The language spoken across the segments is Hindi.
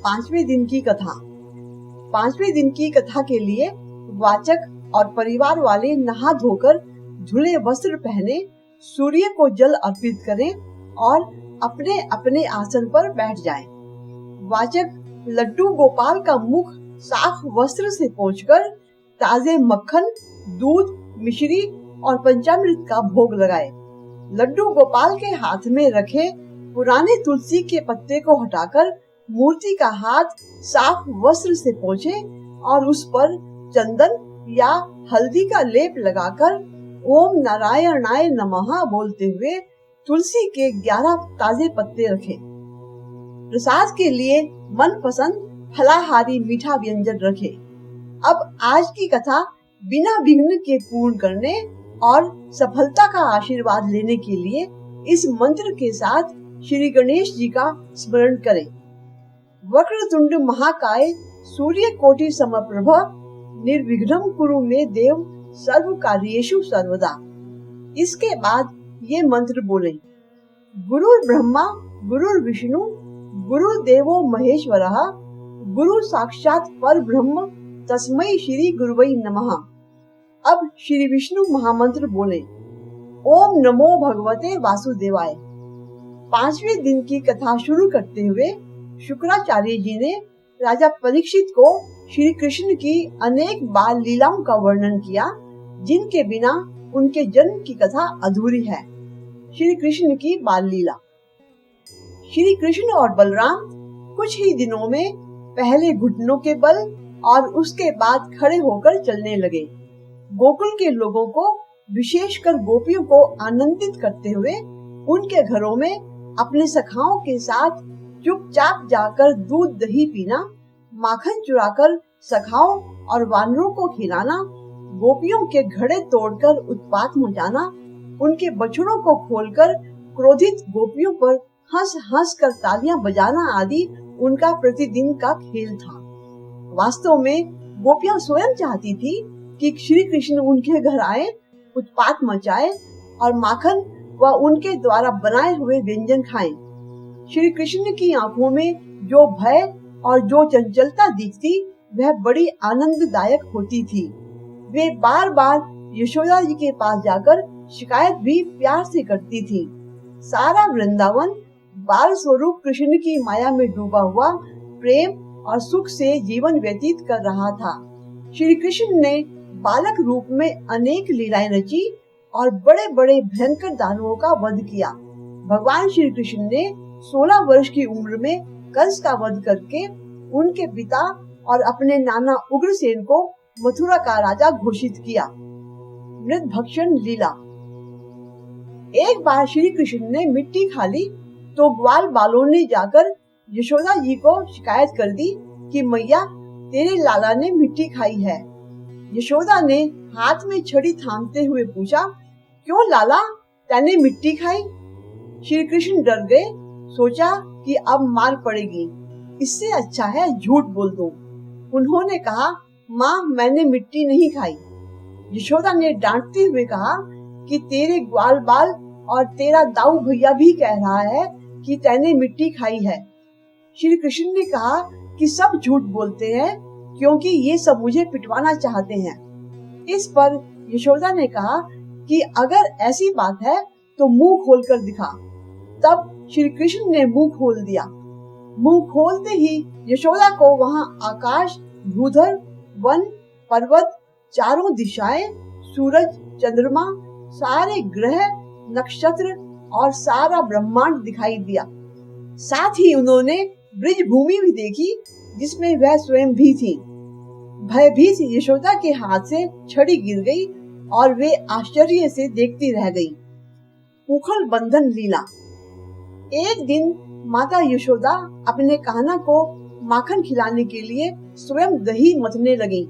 पांचवें दिन की कथा। पांचवें दिन की कथा के लिए वाचक और परिवार वाले नहा धोकर धुले वस्त्र पहने सूर्य को जल अर्पित करें और अपने अपने आसन पर बैठ जाएं। वाचक लड्डू गोपाल का मुख साफ वस्त्र से पोंछकर ताजे मक्खन, दूध, मिश्री और पंचामृत का भोग लगाए। लड्डू गोपाल के हाथ में रखे पुराने तुलसी के पत्ते को हटाकर मूर्ति का हाथ साफ वस्त्र से पोंछे और उस पर चंदन या हल्दी का लेप लगाकर ओम नारायणाय नमः बोलते हुए तुलसी के 11 ताजे पत्ते रखे। प्रसाद के लिए मनपसंद फलाहारी मीठा व्यंजन रखे। अब आज की कथा बिना विघ्न के पूर्ण करने और सफलता का आशीर्वाद लेने के लिए इस मंत्र के साथ श्री गणेश जी का स्मरण करें। वक्रतुंड महाकाय सूर्य कोटि समप्रभ निर्विघ्नं कुरु मे देव सर्व कार्येषु सर्वदा। इसके बाद ये मंत्र बोले। गुरुर् ब्रह्मा गुरुर् विष्णु गुरुर्देवो महेश्वरः गुरु साक्षात परब्रह्म तस्मै श्री गुरुवै नमः। अब श्री विष्णु महामंत्र बोले। ओम नमो भगवते वासुदेवाय। पांचवें दिन की कथा शुरू करते हुए शुक्राचार्य जी ने राजा परीक्षित को श्री कृष्ण की अनेक बाल लीलाओं का वर्णन किया, जिनके बिना उनके जन्म की कथा अधूरी है। श्री कृष्ण की बाल लीला। श्री कृष्ण और बलराम कुछ ही दिनों में पहले घुटनों के बल और उसके बाद खड़े होकर चलने लगे। गोकुल के लोगों को, विशेषकर गोपियों को आनंदित करते हुए उनके घरों में अपने सखाओं के साथ चुपचाप जाकर दूध दही पीना, माखन चुराकर सखाओं और वानरों को खिलाना, गोपियों के घड़े तोड़कर उत्पात मचाना, उनके बछड़ों को खोलकर क्रोधित गोपियों पर हंस हंस कर तालियां बजाना आदि उनका प्रतिदिन का खेल था। वास्तव में गोपियां स्वयं चाहती थी कि श्री कृष्ण उनके घर आए, उत्पात मचाए और माखन व उनके द्वारा बनाए हुए व्यंजन खाएं। श्री कृष्ण की आंखों में जो भय और जो चंचलता दिखती वह बड़ी आनंददायक होती थी। वे बार बार यशोदा जी के पास जाकर शिकायत भी प्यार से करती थी। सारा वृंदावन बाल स्वरूप कृष्ण की माया में डूबा हुआ प्रेम और सुख से जीवन व्यतीत कर रहा था। श्री कृष्ण ने बालक रूप में अनेक लीलाएं रची और बड़े बड़े भयंकर दानवों का वध किया। भगवान श्री कृष्ण ने 16 वर्ष की उम्र में कंस का वध करके उनके पिता और अपने नाना उग्रसेन को मथुरा का राजा घोषित किया। मृत भक्षण लीला। एक बार श्री कृष्ण ने मिट्टी खा ली तो ग्वाल बालों ने जाकर यशोदा जी को शिकायत कर दी कि मैया तेरे लाला ने मिट्टी खाई है। यशोदा ने हाथ में छड़ी थामते हुए पूछा, क्यों लाला, तैने मिट्टी खाई? श्री कृष्ण डर गए, सोचा कि अब मार पड़ेगी, इससे अच्छा है झूठ बोल दो। उन्होंने कहा, माँ मैंने मिट्टी नहीं खाई। यशोदा ने डांटते हुए कहा कि तेरे ग्वाल बाल और तेरा दाऊ भैया भी कह रहा है कि तैने मिट्टी खाई है। श्री कृष्ण ने कहा कि सब झूठ बोलते हैं क्योंकि ये सब मुझे पिटवाना चाहते हैं। इस पर यशोदा ने कहा कि अगर ऐसी बात है तो मुंह खोलकर दिखा। तब श्री कृष्ण ने मुंह खोल दिया। मुंह खोलते ही यशोदा को वहां आकाश, भूधर, वन, पर्वत, चारों दिशाएं, सूरज, चंद्रमा, सारे ग्रह, नक्षत्र और सारा ब्रह्मांड दिखाई दिया। साथ ही उन्होंने ब्रिज भूमि भी देखी जिसमें वह स्वयं भी थी। भयभीत यशोदा के हाथ से छड़ी गिर गई और वे आश्चर्य से देखती रह गई। उखल बंधन लीला। एक दिन माता यशोदा अपने कान्हा को माखन खिलाने के लिए स्वयं दही मथने लगी।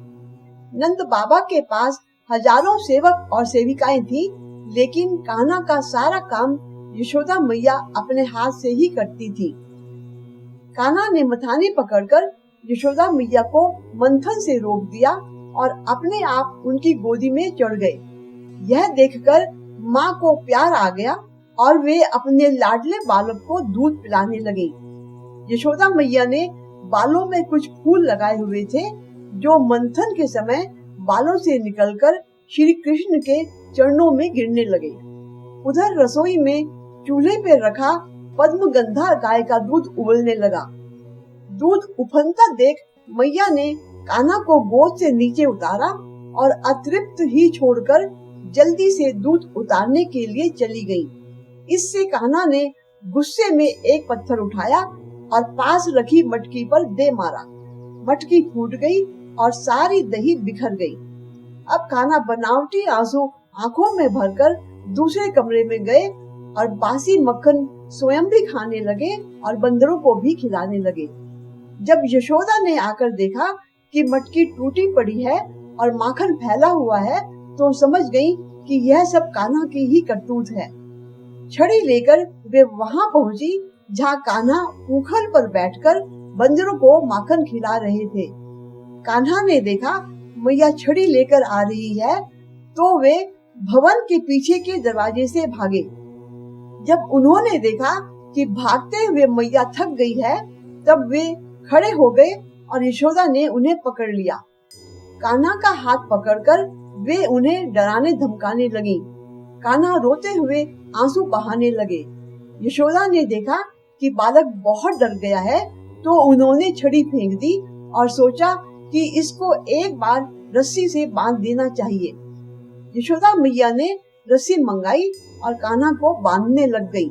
नंद बाबा के पास हजारों सेवक और सेविकाएं थी, लेकिन कान्हा का सारा काम यशोदा मैया अपने हाथ से ही करती थी। कान्हा ने मथानी पकड़कर यशोदा मैया को मंथन से रोक दिया और अपने आप उनकी गोदी में चढ़ गए। यह देखकर माँ को प्यार आ गया और वे अपने लाडले बालक को दूध पिलाने लगी। यशोदा मैया ने बालों में कुछ फूल लगाए हुए थे जो मंथन के समय बालों से निकलकर श्री कृष्ण के चरणों में गिरने लगे। उधर रसोई में चूल्हे पे रखा पद्मगंधा गाय का दूध उबलने लगा। दूध उफनता देख मैया ने कान्हा को गोद से नीचे उतारा और अतृप्त ही छोड़कर जल्दी से दूध उतारने के लिए चली गई। इससे कान्हा ने गुस्से में एक पत्थर उठाया और पास रखी मटकी पर दे मारा। मटकी फूट गई और सारी दही बिखर गई। अब कान्हा बनावटी आंसू आंखों में भरकर दूसरे कमरे में गए और बासी मक्खन स्वयं भी खाने लगे और बंदरों को भी खिलाने लगे। जब यशोदा ने आकर देखा कि मटकी टूटी पड़ी है और माखन फैला हुआ है तो समझ गई कि यह सब कान्हा की ही करतूत है। छड़ी लेकर वे वहां पहुंची जहां कान्हा ऊखल पर बैठकर बंदरों को माखन खिला रहे थे। कान्हा ने देखा मैया छड़ी लेकर आ रही है तो वे भवन के पीछे के दरवाजे से भागे। जब उन्होंने देखा कि भागते हुए मैया थक गई है तब वे खड़े हो गए और यशोदा ने उन्हें पकड़ लिया। कान्हा का हाथ पकड़कर वे उन्हें डराने धमकाने लगी। कान्हा रोते हुए आंसू बहाने लगे। यशोदा ने देखा कि बालक बहुत डर गया है तो उन्होंने छड़ी फेंक दी और सोचा कि इसको एक बार रस्सी से बांध देना चाहिए। यशोदा मैया ने रस्सी मंगाई और कान्हा को बांधने लग गई।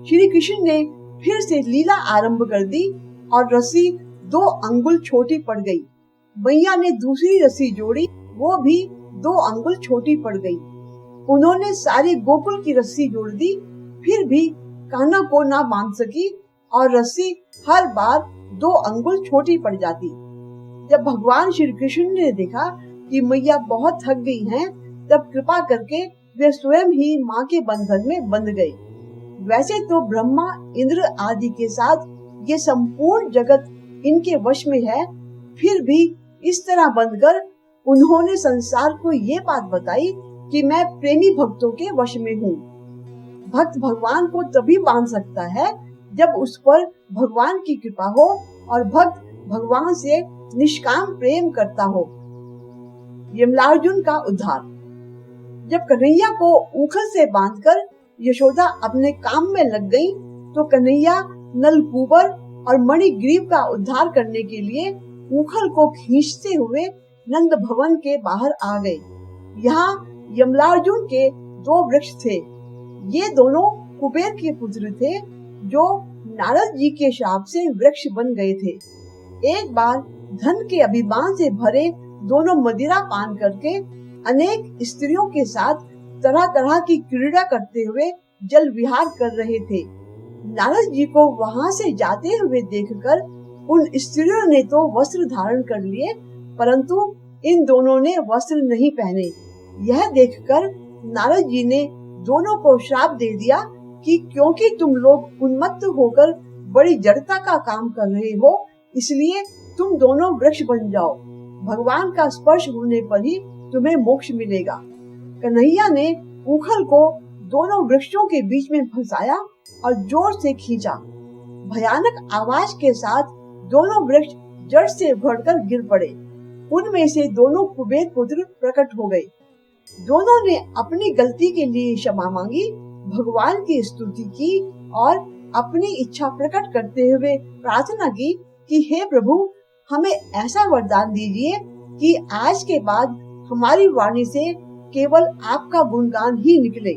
श्री कृष्ण ने फिर से लीला आरंभ कर दी और रस्सी 2 अंगुल छोटी पड़ गई। मैया ने दूसरी रस्सी जोड़ी, वो भी 2 अंगुल छोटी पड़ गई। उन्होंने सारी गोकुल की रस्सी जोड़ दी, फिर भी कान्हा को ना बांध सकी और रस्सी हर बार 2 अंगुल छोटी पड़ जाती। जब भगवान श्री कृष्ण ने देखा कि मैया बहुत थक गई हैं, तब कृपा करके वे स्वयं ही माँ के बंधन में बंध गए। वैसे तो ब्रह्मा, इंद्र आदि के साथ ये संपूर्ण जगत इनके वश में है, फिर भी इस तरह बंधकर उन्होंने संसार को ये बात बताई कि मैं प्रेमी भक्तों के वश में हूँ। भक्त भगवान को तभी बांध सकता है जब उस पर भगवान की कृपा हो और भक्त भगवान से निष्काम प्रेम करता हो। यमलार्जुन का उद्धार। जब कन्हैया को ऊखल से बांधकर यशोदा अपने काम में लग गई, तो कन्हैया नलकूबर और मणिग्रीव का उद्धार करने के लिए ऊखल को खींचते हुए नंद भवन के बाहर आ गए। यहाँ यमलार्जुन के 2 वृक्ष थे। ये दोनों कुबेर के पुत्र थे जो नारद जी के शाप से वृक्ष बन गए थे। एक बार धन के अभिमान से भरे दोनों मदिरा पान करके अनेक स्त्रियों के साथ तरह तरह की क्रीड़ा करते हुए जल विहार कर रहे थे। नारद जी को वहां से जाते हुए देखकर उन स्त्रियों ने तो वस्त्र धारण कर लिए, परंतु इन दोनों ने वस्त्र नहीं पहने। यह देखकर नारद जी ने दोनों को श्राप दे दिया कि क्योंकि तुम लोग उन्मत्त होकर बड़ी जड़ता का काम कर रहे हो, इसलिए तुम दोनों वृक्ष बन जाओ। भगवान का स्पर्श होने पर ही तुम्हें मोक्ष मिलेगा। कन्हैया ने ऊखल को दोनों वृक्षों के बीच में फंसाया और जोर से खींचा। भयानक आवाज के साथ दोनों वृक्ष जड़ से उखड़कर गिर पड़े। उनमें से दोनों कुबेर पुत्र प्रकट हो गए। दोनों ने अपनी गलती के लिए क्षमा मांगी, भगवान की स्तुति की और अपनी इच्छा प्रकट करते हुए प्रार्थना की कि हे प्रभु, हमें ऐसा वरदान दीजिए कि आज के बाद हमारी वाणी से केवल आपका गुणगान ही निकले।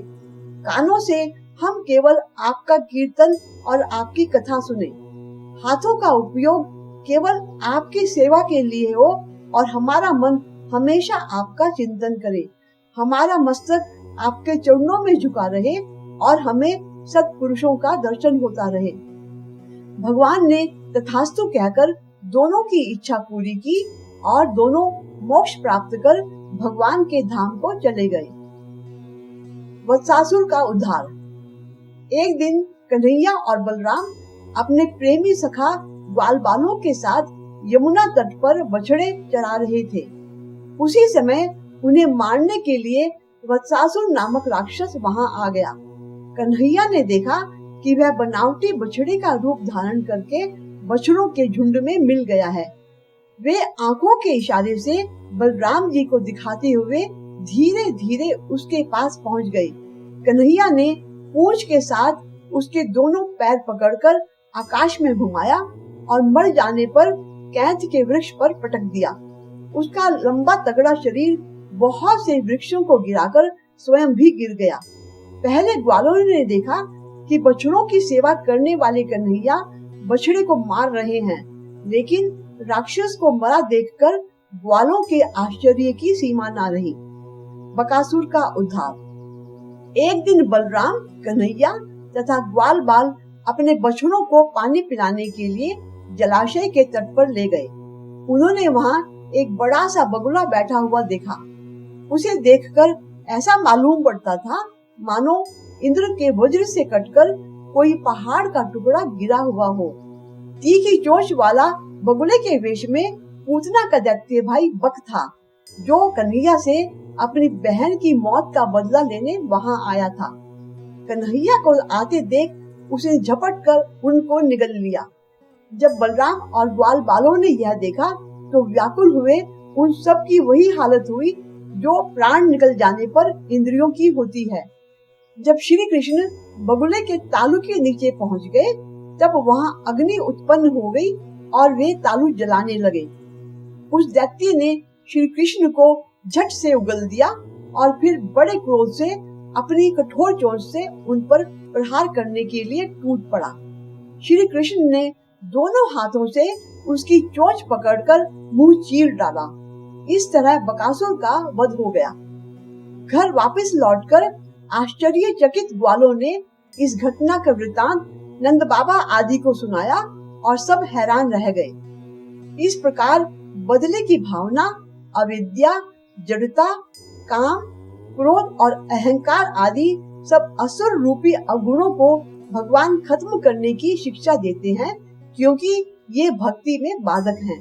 कानों से हम केवल आपका कीर्तन और आपकी कथा सुने। हाथों का उपयोग केवल आपकी सेवा के लिए हो और हमारा मन हमेशा आपका चिंतन करे। हमारा मस्तक आपके चरणों में झुका रहे और हमें सत्पुरुषों का दर्शन होता रहे। भगवान ने तथास्तु कहकर दोनों की इच्छा पूरी की और दोनों मोक्ष प्राप्त कर भगवान के धाम को चले गए। वत्सासुर का उद्धार। एक दिन कन्हैया और बलराम अपने प्रेमी सखा ग्वाल बालों के साथ यमुना तट पर बछड़े चरा रहे थे। उसी समय उन्हें मारने के लिए वत्सासुर नामक राक्षस वहां आ गया। कन्हैया ने देखा कि वह बनावटी बछड़े का रूप धारण करके बछड़ों के झुंड में मिल गया है। वे आंखों के इशारे से बलराम जी को दिखाते हुए धीरे धीरे उसके पास पहुंच गए। कन्हैया ने पूंछ के साथ उसके दोनों पैर पकड़कर आकाश में घुमाया और मर जाने पर कैथ के वृक्ष पर पटक दिया। उसका लंबा तगड़ा शरीर बहुत से वृक्षों को गिराकर स्वयं भी गिर गया। पहले ग्वालों ने देखा कि बछड़ों की सेवा करने वाले कन्हैया बछड़े को मार रहे हैं, लेकिन राक्षस को मरा देखकर ग्वालों के आश्चर्य की सीमा न रही। बकासुर का उद्धार। एक दिन बलराम, कन्हैया तथा ग्वाल बाल अपने बछड़ों को पानी पिलाने के लिए जलाशय के तट पर ले गए। उन्होंने वहां एक बड़ा सा बगुला बैठा हुआ देखा। उसे देखकर ऐसा मालूम पड़ता था मानो इंद्र के वज्र से कटकर कोई पहाड़ का टुकड़ा गिरा हुआ हो। तीखी चोंच वाला बगुले के वेश में पूतना का दैत्य भाई बक था, जो कन्हैया से अपनी बहन की मौत का बदला लेने वहां आया था। कन्हैया को आते देख उसने झपट कर उनको निगल लिया। जब बलराम और ग्वाल बालों ने यह देखा तो व्याकुल हुए। उन सब की वही हालत हुई जो प्राण निकल जाने पर इंद्रियों की होती है। जब श्री कृष्ण बगुले के तालू के नीचे पहुंच गए, तब वहां अग्नि उत्पन्न हो गई और वे तालू जलाने लगे। उस दैत्य ने श्री कृष्ण को झट से उगल दिया और फिर बड़े क्रोध से अपनी कठोर चोंच से उन पर प्रहार करने के लिए टूट पड़ा। श्री कृष्ण ने दोनों हाथों से उसकी चोंच पकड़कर मुंह चीर डाला। इस तरह बकासुर का वध हो गया। घर वापस लौटकर आश्चर्यचकित ग्वालों ने इस घटना का वृतांत नंद बाबा आदि को सुनाया और सब हैरान रह गए। इस प्रकार बदले की भावना, अविद्या, जड़ता, काम, क्रोध और अहंकार आदि सब असुर रूपी अवगुणों को भगवान खत्म करने की शिक्षा देते हैं, क्योंकि ये भक्ति में बाधक हैं।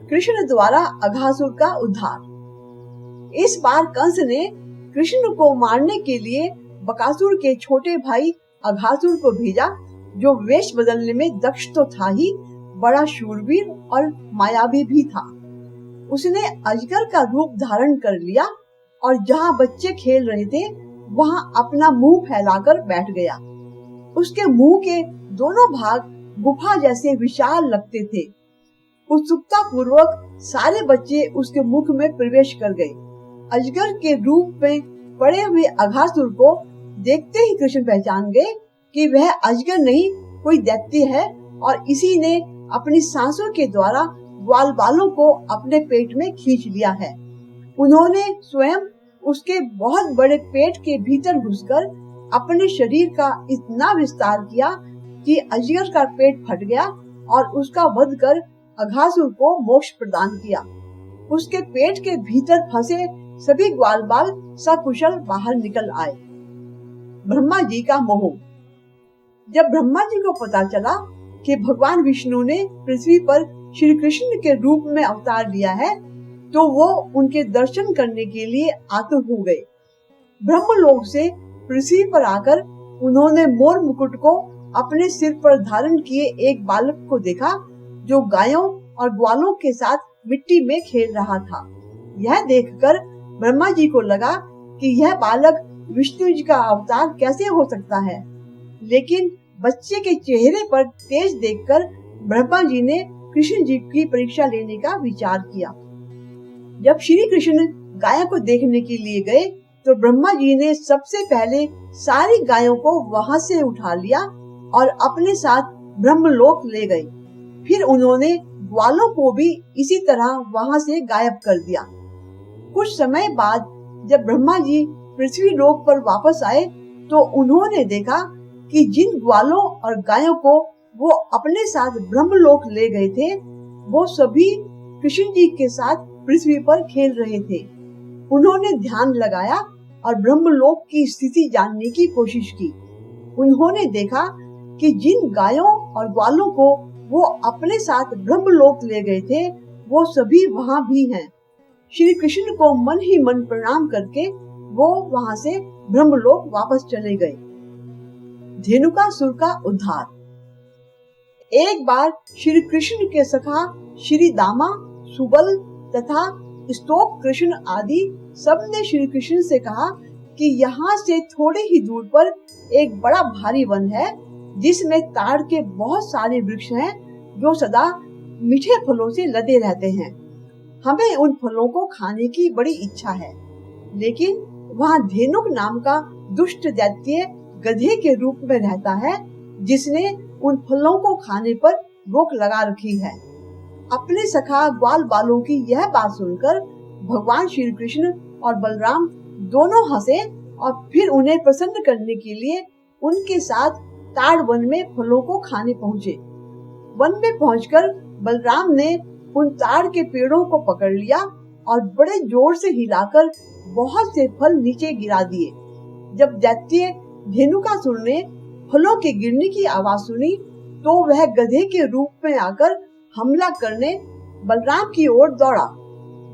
कृष्ण द्वारा अघासुर का उद्धार। इस बार कंस ने कृष्ण को मारने के लिए बकासुर के छोटे भाई अघासुर को भेजा, जो वेश बदलने में दक्ष तो था ही, बड़ा शूरवीर और मायावी भी था। उसने अजगर का रूप धारण कर लिया और जहाँ बच्चे खेल रहे थे वहाँ अपना मुंह फैलाकर बैठ गया। उसके मुंह के दोनों भाग गुफा जैसे विशाल लगते थे। उत्सुकता पूर्वक सारे बच्चे उसके मुख में प्रवेश कर गए। अजगर के रूप में पड़े हुए अघासुर को देखते ही कृष्ण पहचान गए कि वह अजगर नहीं कोई दैत्य है, और इसी ने अपनी सांसों के द्वारा ग्वाल बालों को अपने पेट में खींच लिया है। उन्होंने स्वयं उसके बहुत बड़े पेट के भीतर घुसकर अपने शरीर का इतना विस्तार किया कि अजगर का पेट फट गया और उसका वध कर अघासुर को मोक्ष प्रदान किया। उसके पेट के भीतर फंसे सभी ग्वाल बाल सकुशल बाहर निकल आए। ब्रह्मा जी का मोह। जब ब्रह्मा जी को पता चला कि भगवान विष्णु ने पृथ्वी पर श्री कृष्ण के रूप में अवतार लिया है, तो वो उनके दर्शन करने के लिए आतुर हो गए। ब्रह्मलोक से पृथ्वी पर आकर उन्होंने मोर मुकुट को अपने सिर पर धारण किए एक बालक को देखा, जो गायों और ग्वालों के साथ मिट्टी में खेल रहा था। यह देखकर ब्रह्मा जी को लगा कि यह बालक विष्णु जी का अवतार कैसे हो सकता है, लेकिन बच्चे के चेहरे पर तेज देखकर ब्रह्मा जी ने कृष्ण जी की परीक्षा लेने का विचार किया। जब श्री कृष्ण गायों को देखने के लिए गए, तो ब्रह्मा जी ने सबसे पहले सारी गायों को वहां से उठा लिया और अपने साथ ब्रह्मलोक ले गए। फिर उन्होंने ग्वालों को भी इसी तरह वहां से गायब कर दिया। कुछ समय बाद जब ब्रह्मा जी पृथ्वी लोक पर वापस आए, तो उन्होंने देखा कि जिन ग्वालों और गायों को वो अपने साथ ब्रह्मलोक ले गए थे, वो सभी कृष्ण जी के साथ पृथ्वी पर खेल रहे थे। उन्होंने ध्यान लगाया और ब्रह्मलोक की स्थिति जानने की कोशिश की। उन्होंने देखा कि जिन गायों और ग्वालों को वो अपने साथ ब्रह्मलोक ले गए थे, वो सभी वहां भी हैं। श्री कृष्ण को मन ही मन प्रणाम करके वो वहां से ब्रह्मलोक वापस चले गए। धेनुकासुर का उद्धार। एक बार श्री कृष्ण के सखा श्री दामा, सुबल तथा स्तोक कृष्ण आदि सब ने श्री कृष्ण से कहा कि यहाँ से थोड़े ही दूर पर एक बड़ा भारी वन है जिसमें ताड़ के बहुत सारे वृक्ष हैं जो सदा मीठे फलों से लदे रहते हैं। हमें उन फलों को खाने की बड़ी इच्छा है, लेकिन वहाँ धेनुक नाम का दुष्ट दैत्य गधे के रूप में रहता है जिसने उन फलों को खाने पर रोक लगा रखी है। अपने सखा ग्वाल बालों की यह बात सुनकर भगवान श्री कृष्ण और बलराम दोनों हंसे और फिर उन्हें प्रसन्न करने के लिए उनके साथ ताड़ वन में फलों को खाने पहुँचे। वन में पहुंचकर बलराम ने उन ताड़ के पेड़ों को पकड़ लिया और बड़े जोर से हिलाकर बहुत से फल नीचे गिरा दिए। जब दैत्य धेनुकासुर ने फलों के गिरने की आवाज सुनी तो वह गधे के रूप में आकर हमला करने बलराम की ओर दौड़ा।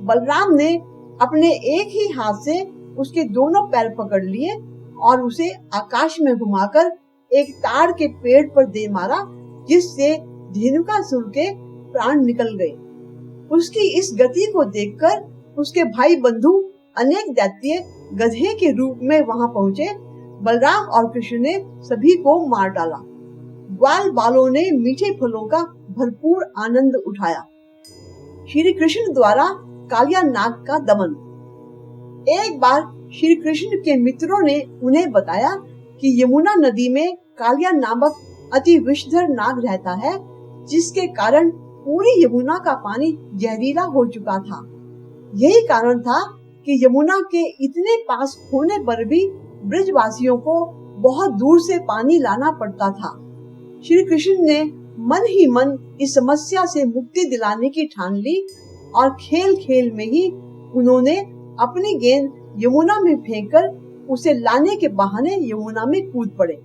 बलराम ने अपने एक ही हाथ से उसके दोनों पैर पकड़ लिए और उसे आकाश में घुमाकर एक ताड़ के पेड़ पर दे मारा, जिससे धेनुकासुर के प्राण निकल गए। उसकी इस गति को देखकर उसके भाई बंधु अनेक दैत्य गधे के रूप में वहां पहुंचे। बलराम और कृष्ण ने सभी को मार डाला। ग्वाल बालों ने मीठे फलों का भरपूर आनंद उठाया। श्री कृष्ण द्वारा कालिया नाग का दमन। एक बार श्री कृष्ण के मित्रों ने उन्हें बताया कि यमुना नदी में कालिया नामक अति विषधर नाग रहता है, जिसके कारण पूरी यमुना का पानी जहरीला हो चुका था। यही कारण था कि यमुना के इतने पास होने पर भी ब्रजवासियों को बहुत दूर से पानी लाना पड़ता था। श्री कृष्ण ने मन ही मन इस समस्या से मुक्ति दिलाने की ठान ली और खेल खेल में ही उन्होंने अपनी गेंद यमुना में फेंककर उसे लाने के बहाने यमुना में कूद पड़े।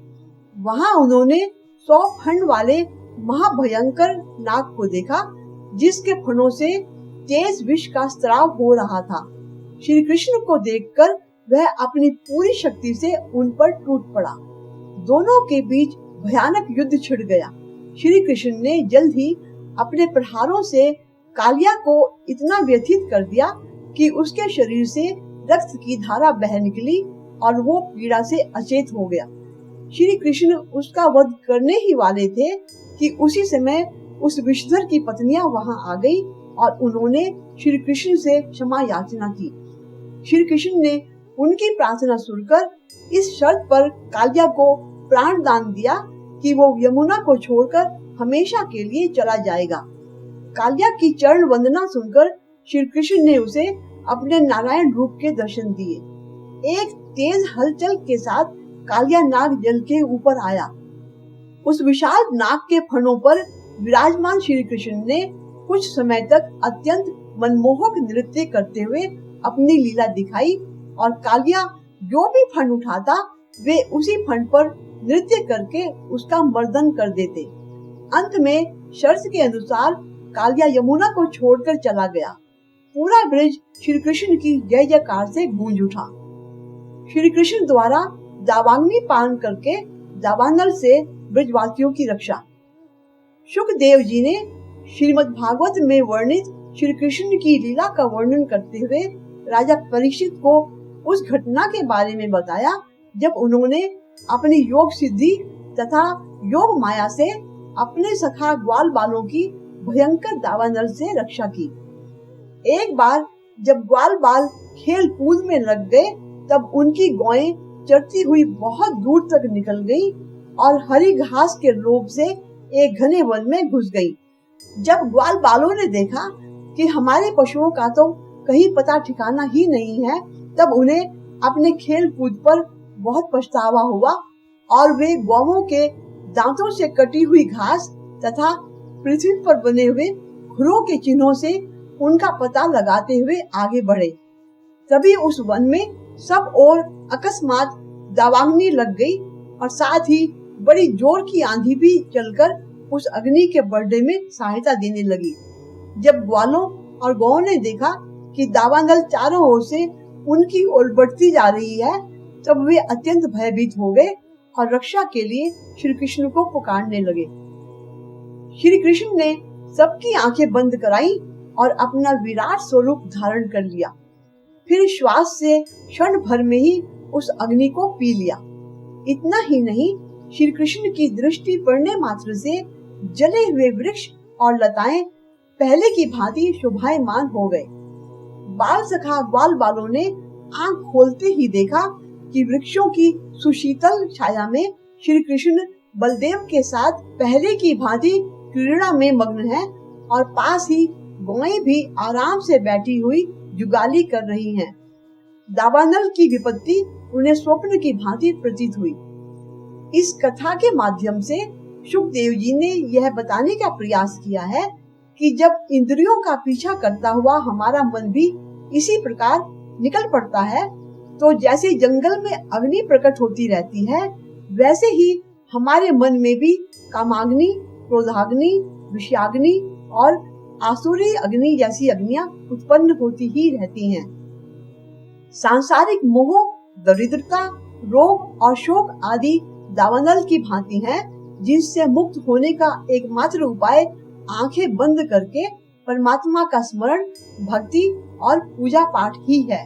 वहां उन्होंने 100 फण वाले महाभयंकर नाग को देखा, जिसके फणों से तेज विष का स्राव हो रहा था। श्री कृष्ण को देखकर वह अपनी पूरी शक्ति से उन पर टूट पड़ा। दोनों के बीच भयानक युद्ध छिड़ गया। श्री कृष्ण ने जल्द ही अपने प्रहारों से कालिया को इतना व्यथित कर दिया कि उसके शरीर से रक्त की धारा बह निकली और वो पीड़ा से अचेत हो गया। श्री कृष्ण उसका वध करने ही वाले थे कि उसी समय उस विषधर की पत्नियां वहां आ गई और उन्होंने श्री कृष्ण से क्षमा याचना की। श्री कृष्ण ने उनकी प्रार्थना सुनकर इस शर्त पर कालिया को प्राण दान दिया कि वो यमुना को छोड़कर हमेशा के लिए चला जाएगा। कालिया की चरण वंदना सुनकर श्री कृष्ण ने उसे अपने नारायण रूप के दर्शन दिए। एक तेज हलचल के साथ कालिया नाग जल के ऊपर आया। उस विशाल नाग के फणों पर विराजमान श्री कृष्ण ने कुछ समय तक अत्यंत मनमोहक नृत्य करते हुए अपनी लीला दिखाई और कालिया जो भी फण उठाता वे उसी फण पर नृत्य करके उसका मर्दन कर देते। अंत में शर्त के अनुसार कालिया यमुना को छोड़कर चला गया। पूरा ब्रज श्री कृष्ण की जय जयकार से गूंज उठा। श्री कृष्ण द्वारा दावाग्नि पान करके दावानल से ब्रजवासियों की रक्षा। शुकदेव जी ने श्रीमद् भागवत में वर्णित श्री कृष्ण की लीला का वर्णन करते हुए राजा परीक्षित को उस घटना के बारे में बताया जब उन्होंने अपनी योग सिद्धि तथा योग माया से अपने सखा ग्वाल बालों की भयंकर दावानल से रक्षा की। एक बार जब ग्वाल बाल खेल कूद में लग गए तब उनकी गौएं चरती हुई बहुत दूर तक निकल गई और हरी घास के लोभ से एक घने वन में घुस गई। जब ग्वाल बालों ने देखा कि हमारे पशुओं का तो कहीं पता ठिकाना ही नहीं है, तब उन्हें अपने खेल कूद पर बहुत पछतावा हुआ और वे गौओं के दांतों से कटी हुई घास तथा पृथ्वी पर बने हुए खुरों के चिन्हों से उनका पता लगाते हुए आगे बढ़े। तभी उस वन में सब ओर अकस्मात दावाग्नि लग गई और साथ ही बड़ी जोर की आंधी भी चलकर उस अग्नि के बढ़ने में सहायता देने लगी। जब ग्वालों और गौओं ने देखा कि दावानल चारों ओर से उनकी ओर बढ़ती जा रही है, तब वे अत्यंत भयभीत हो गए और रक्षा के लिए श्री कृष्ण को पुकारने लगे। श्री कृष्ण ने सबकी आंखें बंद कराई और अपना विराट स्वरूप धारण कर लिया। फिर श्वास से क्षण भर में ही उस अग्नि को पी लिया। इतना ही नहीं, श्री कृष्ण की दृष्टि पड़ने मात्र से जले हुए वृक्ष और लताएं पहले की भांति शोभायमान हो गए। बाल सखा ग्वाल बालों ने आंख खोलते ही देखा कि वृक्षों की सुशीतल छाया में श्री कृष्ण बलदेव के साथ पहले की भांति क्रीड़ा में मग्न है और पास ही गौएं भी आराम से बैठी हुई जुगाली कर रही हैं। दावानल की विपत्ति उन्हें स्वप्न की भांति प्रतीत हुई। इस कथा के माध्यम से शुकदेव जी ने यह बताने का प्रयास किया है कि जब इंद्रियों का पीछा करता हुआ हमारा मन भी इसी प्रकार निकल पड़ता है, तो जैसे जंगल में अग्नि प्रकट होती रहती है, वैसे ही हमारे मन में भी कामाग्नि, क्रोधाग्नि, विषयाग्नि और आसुरी अग्नि जैसी अग्नियां उत्पन्न होती ही रहती हैं। सांसारिक मोह, दरिद्रता, रोग और शोक आदि दावानल की भांति हैं, जिनसे मुक्त होने का एकमात्र उपाय आंखें बंद करके परमात्मा का स्मरण, भक्ति और पूजा पाठ ही है।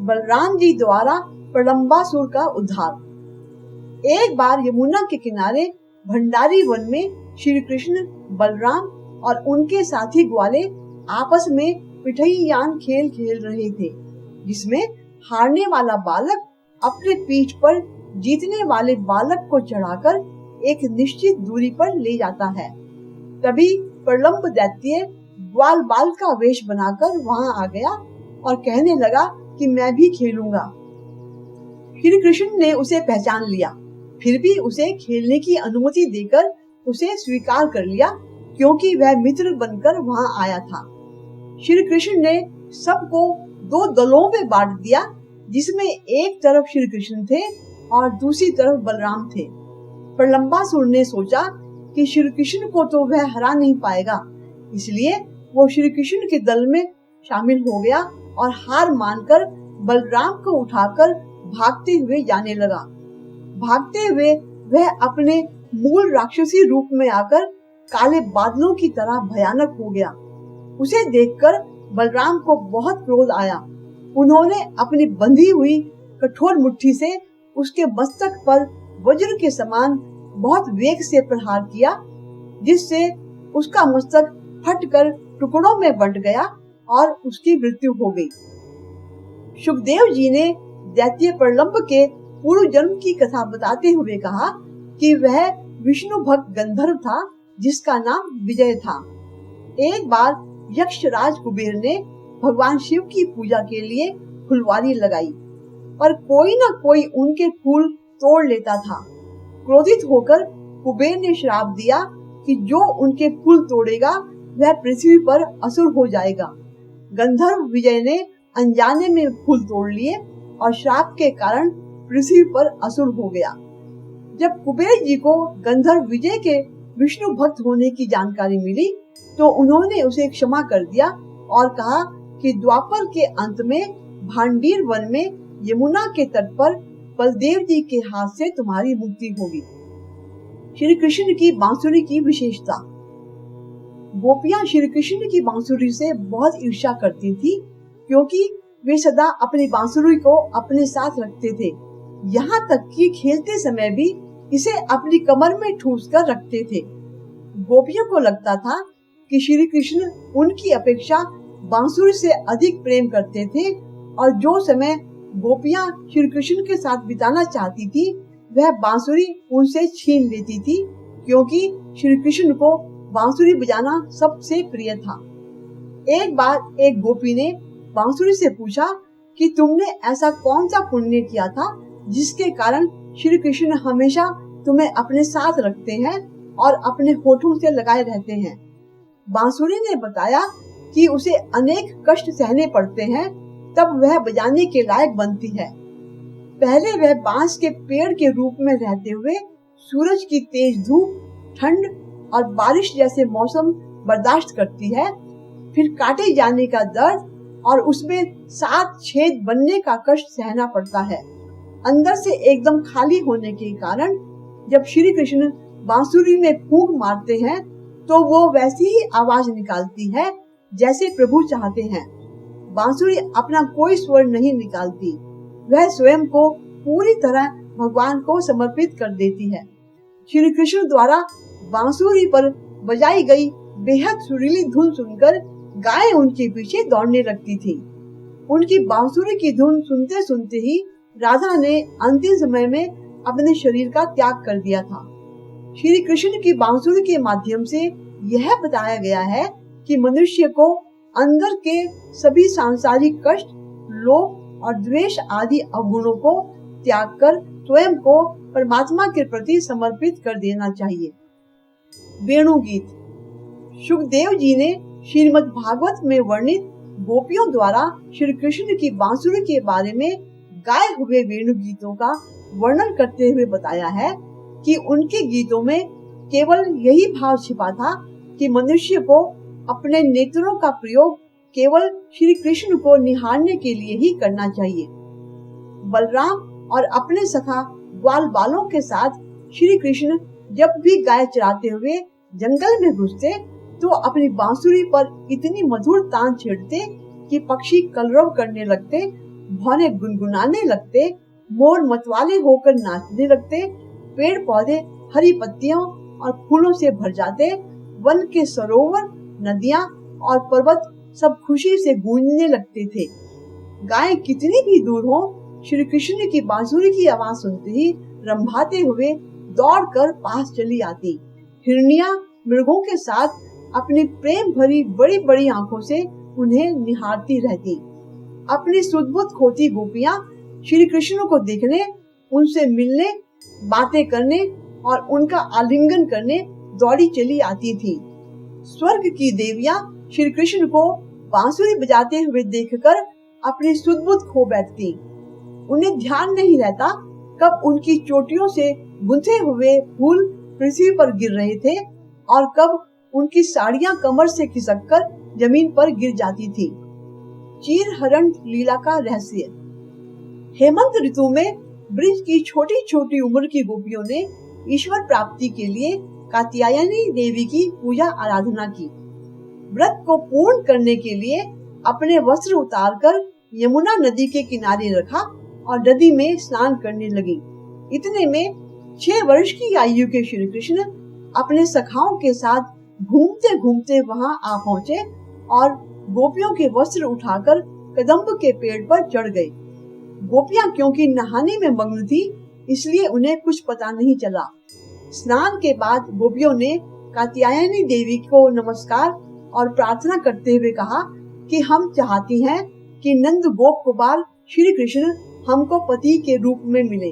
बलराम जी द्वारा प्रलंबासुर का उद्धार। एक बार यमुना के किनारे भंडारी वन में श्री कृष्ण, बलराम और उनके साथी ग्वाले आपस में पिठैयान खेल खेल रहे थे, जिसमें हारने वाला बालक अपने पीठ पर जीतने वाले बालक को चढ़ाकर एक निश्चित दूरी पर ले जाता है। तभी प्रलंब दैत्य ग्वाल बाल का वेश बनाकर वहां आ गया और कहने लगा कि मैं भी खेलूंगा। श्री कृष्ण ने उसे पहचान लिया, फिर भी उसे खेलने की अनुमति देकर उसे स्वीकार कर लिया, क्योंकि वह मित्र बनकर वहां आया था। श्री कृष्ण ने सबको दो दलों में बांट दिया, जिसमें एक तरफ श्री कृष्ण थे और दूसरी तरफ बलराम थे। प्रलंबासुर ने सोचा कि श्री कृष्ण को तो वह हरा नहीं पाएगा, इसलिए वो श्री कृष्ण के दल में शामिल हो गया और हार मानकर बलराम को उठाकर भागते हुए जाने लगा। भागते हुए वह अपने मूल राक्षसी रूप में आकर काले बादलों की तरह भयानक हो गया। उसे देखकर बलराम को बहुत क्रोध आया। उन्होंने अपनी बंधी हुई कठोर मुट्ठी से उसके मस्तक पर वज्र के समान बहुत वेग से प्रहार किया, जिससे उसका मस्तक फटकर टुकड़ों में बंट गया और उसकी मृत्यु हो गई। शुकदेव जी ने दैत्य प्रलंब के पूर्व जन्म की कथा बताते हुए कहा कि वह विष्णु भक्त गंधर्व था, जिसका नाम विजय था। एक बार यक्षराज कुबेर ने भगवान शिव की पूजा के लिए फुलवारी लगाई, पर कोई न कोई उनके फूल तोड़ लेता था। क्रोधित होकर कुबेर ने श्राप दिया कि जो उनके फूल तोड़ेगा वह पृथ्वी पर असुर हो जाएगा। गंधर्व विजय ने अनजाने में फूल तोड़ लिए और श्राप के कारण पृथ्वी पर असुर हो गया। जब कुबेर जी को गंधर्व विजय के विष्णु भक्त होने की जानकारी मिली, तो उन्होंने उसे क्षमा कर दिया और कहा कि द्वापर के अंत में भांडीर वन में यमुना के तट पर बलदेव जी के हाथ से तुम्हारी मुक्ति होगी। श्री कृष्ण की बांसुरी की विशेषता। गोपियां श्री कृष्ण की बांसुरी से बहुत ईर्ष्या करती थी, क्योंकि वे सदा अपनी बांसुरी को अपने साथ रखते थे। यहाँ तक कि खेलते समय भी इसे अपनी कमर में ठूस कर रखते थे। गोपियों को लगता था कि श्री कृष्ण उनकी अपेक्षा बांसुरी से अधिक प्रेम करते थे, और जो समय गोपियां श्री कृष्ण के साथ बिताना चाहती थी, वह बांसुरी उनसे छीन लेती थी, क्योंकि श्री कृष्ण को बांसुरी बजाना सबसे प्रिय था। एक बार एक गोपी ने बांसुरी से पूछा कि तुमने ऐसा कौन सा पुण्य किया था जिसके कारण श्री कृष्ण हमेशा तुम्हें अपने साथ रखते हैं और अपने होठों से लगाए रहते हैं। बांसुरी ने बताया कि उसे अनेक कष्ट सहने पड़ते हैं, तब वह बजाने के लायक बनती है। पहले वह बांस के पेड़ के रूप में रहते हुए सूरज की तेज धूप, ठंड और बारिश जैसे मौसम बर्दाश्त करती है। फिर काटे जाने का दर्द और उसमें 7 छेद बनने का कष्ट सहना पड़ता है। अंदर से एकदम खाली होने के कारण जब श्री कृष्ण बांसुरी में फूंक मारते हैं तो वो वैसी ही आवाज निकालती है जैसे प्रभु चाहते हैं। बांसुरी अपना कोई स्वर नहीं निकालती, वह स्वयं को पूरी तरह भगवान को समर्पित कर देती है। श्री कृष्ण द्वारा बांसुरी पर बजाई गई बेहद सुरीली धुन सुनकर गायें उनके पीछे दौड़ने लगती थी। उनकी बांसुरी की धुन सुनते सुनते ही राधा ने अंतिम समय में अपने शरीर का त्याग कर दिया था। श्री कृष्ण की बांसुरी के माध्यम से यह बताया गया है कि मनुष्य को अंदर के सभी सांसारिक कष्ट, लोभ और द्वेष आदि अवगुणों को त्याग कर स्वयं को परमात्मा के प्रति समर्पित कर देना चाहिए। वेणु गीत। सुखदेव जी ने श्रीमद् भागवत में वर्णित गोपियों द्वारा श्री कृष्ण की बांसुरी के बारे में गाए हुए वेणु गीतों का वर्णन करते हुए बताया है कि उनके गीतों में केवल यही भाव छिपा था कि मनुष्य को अपने नेत्रों का प्रयोग केवल श्री कृष्ण को निहारने के लिए ही करना चाहिए। बलराम और अपने सखा ग्वाल बालों के साथ श्री कृष्ण जब भी गाय चराते हुए जंगल में घुसते तो अपनी बांसुरी पर इतनी मधुर तान छेड़ते कि पक्षी कलरव करने लगते, भौरे गुनगुनाने लगते, मोर मतवाले होकर नाचने लगते, पेड़ पौधे हरी पत्तियों और फूलों से भर जाते, वन के सरोवर, नदियां और पर्वत सब खुशी से गूंजने लगते थे। गाय कितनी भी दूर हो, श्री कृष्ण की बांसुरी की आवाज सुनते ही रंभाते हुए दौड़कर पास चली आती। हिरनियां मृगों के साथ अपनी प्रेम भरी बड़ी बड़ी आंखों से उन्हें निहारती रहती। अपनी सुध-बुध खोती गोपियां श्री कृष्ण को देखने, उनसे मिलने, बातें करने और उनका आलिंगन करने दौड़ी चली आती थी। स्वर्ग की देवियां श्री कृष्ण को बांसुरी बजाते हुए देखकर अपनी सुध-बुध खो बैठती। उन्हें ध्यान नहीं रहता कब उनकी चोटियों से गुंथे हुए फूल पृथ्वी पर गिर रहे थे और कब उनकी साड़ियां कमर से खिसककर जमीन पर गिर जाती थी। चीर हरण लीला का रहस्य। हेमंत ऋतु में ब्रिज की छोटी छोटी उम्र की गोपियों ने ईश्वर प्राप्ति के लिए कात्यायनी देवी की पूजा आराधना की। व्रत को पूर्ण करने के लिए अपने वस्त्र उतारकर यमुना नदी के किनारे रखा और नदी में स्नान करने लगी। इतने में 6 वर्ष की आयु के श्री कृष्ण अपने सखाओं के साथ घूमते घूमते वहां आ पहुँचे और गोपियों के वस्त्र उठाकर कदम्ब के पेड़ पर चढ़ गए। गोपियां क्योंकि नहाने में मग्न थी, इसलिए उन्हें कुछ पता नहीं चला। स्नान के बाद गोपियों ने कात्यायनी देवी को नमस्कार और प्रार्थना करते हुए कहा कि हम चाहती हैं कि नंद गोप कुमार श्री कृष्ण हमको पति के रूप में मिले।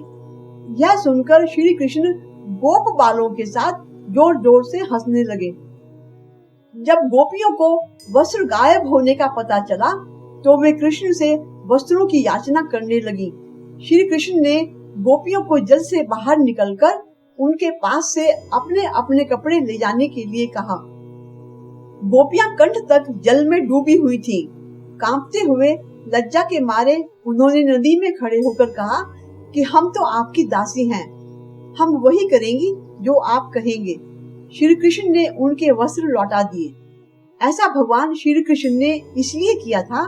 यह सुनकर श्री कृष्ण गोप बालों के साथ जोर जोर से हंसने लगे। जब गोपियों को वस्त्र गायब होने का पता चला तो वे कृष्ण से वस्त्रों की याचना करने लगी। श्री कृष्ण ने गोपियों को जल से बाहर निकलकर उनके पास से अपने अपने कपड़े ले जाने के लिए कहा। गोपियां कंठ तक जल में डूबी हुई थीं। कांपते हुए लज्जा के मारे उन्होंने नदी में खड़े होकर कहा कि हम तो आपकी दासी हैं, हम वही करेंगी जो आप कहेंगे। श्री कृष्ण ने उनके वस्त्र लौटा दिए। ऐसा भगवान श्री कृष्ण ने इसलिए किया था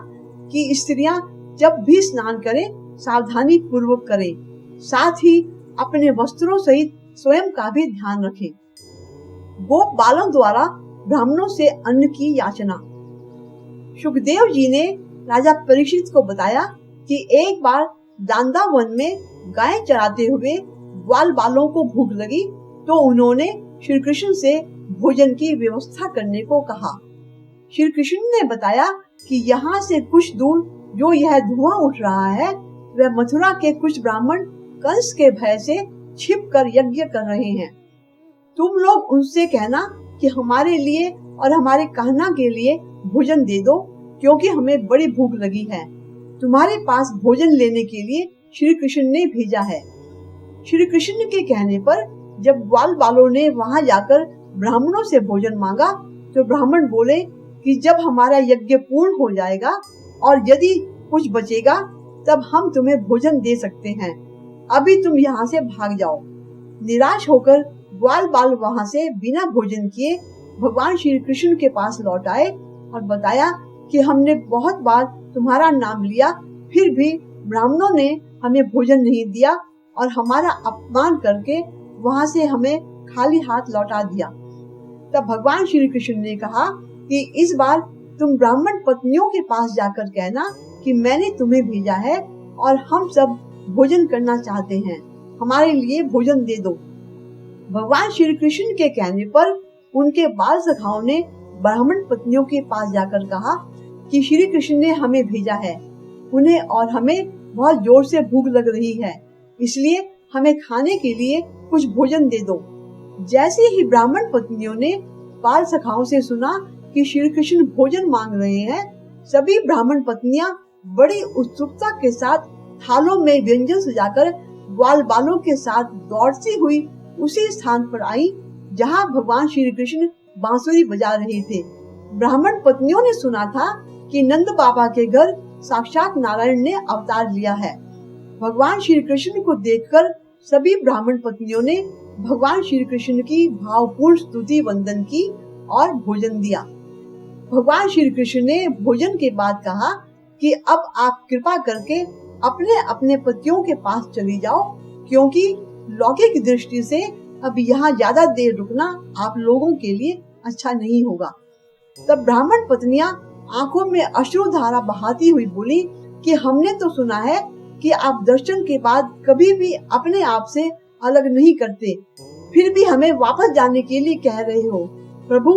कि स्त्रियां जब भी स्नान करें सावधानी पूर्वक करें, साथ ही अपने वस्त्रों सहित स्वयं का भी ध्यान रखें। गोप बालों द्वारा ब्राह्मणों से अन्न की याचना। सुखदेव जी ने राजा परीक्षित को बताया कि एक बार दांदा वन में गाय चराते हुए ग्वाल बालों को भूख लगी तो उन्होंने श्री कृष्ण से भोजन की व्यवस्था करने को कहा। श्री कृष्ण ने बताया कि यहाँ से कुछ दूर जो यह धुआं उठ रहा है वह मथुरा के कुछ ब्राह्मण कंस के भय से छिपकर यज्ञ कर रहे हैं। तुम लोग उनसे कहना कि हमारे लिए और हमारे कहना के लिए भोजन दे दो, क्योंकि हमें बड़ी भूख लगी है। तुम्हारे पास भोजन लेने के लिए श्री कृष्ण ने भेजा है। श्री कृष्ण के कहने पर जब ग्वाल बालों ने वहां जाकर ब्राह्मणों से भोजन मांगा तो ब्राह्मण बोले कि जब हमारा यज्ञ पूर्ण हो जाएगा और यदि कुछ बचेगा तब हम तुम्हें भोजन दे सकते हैं, अभी तुम यहाँ से भाग जाओ। निराश होकर ग्वाल बाल वहां से बिना भोजन किए भगवान श्री कृष्ण के पास लौट आए और बताया कि हमने बहुत बार तुम्हारा नाम लिया, फिर भी ब्राह्मणों ने हमें भोजन नहीं दिया और हमारा अपमान करके वहां से हमें खाली हाथ लौटा दिया। तब भगवान श्री कृष्ण ने कहा कि इस बार तुम ब्राह्मण पत्नियों के पास जाकर कहना कि मैंने तुम्हें भेजा है और हम सब भोजन करना चाहते हैं, हमारे लिए भोजन दे दो। भगवान श्री कृष्ण के कहने पर उनके बाल सखाओं ने ब्राह्मण पत्नियों के पास जाकर कहा कि श्री कृष्ण ने हमें भेजा है, उन्हें और हमें बहुत जोर से भूख लग रही है, इसलिए हमें खाने के लिए कुछ भोजन दे दो। जैसे ही ब्राह्मण पत्नियों ने बाल सखाओं से सुना कि श्री कृष्ण भोजन मांग रहे हैं, सभी ब्राह्मण पत्नियां बड़ी उत्सुकता के साथ थालों में व्यंजन सजाकर ग्वाल बालों के साथ दौड़ती हुई उसी स्थान पर आई जहां भगवान श्री कृष्ण बांसुरी बजा रहे थे। ब्राह्मण पत्नियों ने सुना था कि नंद बाबा के घर साक्षात नारायण ने अवतार लिया है। भगवान श्री कृष्ण को देखकर सभी ब्राह्मण पत्नियों ने भगवान श्री कृष्ण की भावपूर्ण स्तुति वंदन की और भोजन दिया। भगवान श्री कृष्ण ने भोजन के बाद कहा कि अब आप कृपा करके अपने अपने पतियों के पास चली जाओ, क्योंकि लौकिक दृष्टि से अब यहाँ ज्यादा देर रुकना आप लोगों के लिए अच्छा नहीं होगा। तब ब्राह्मण पत्नियां आंखों में अश्रुधारा बहाती हुई बोली कि हमने तो सुना है कि आप दर्शन के बाद कभी भी अपने आप से अलग नहीं करते, फिर भी हमें वापस जाने के लिए कह रहे हो। प्रभु,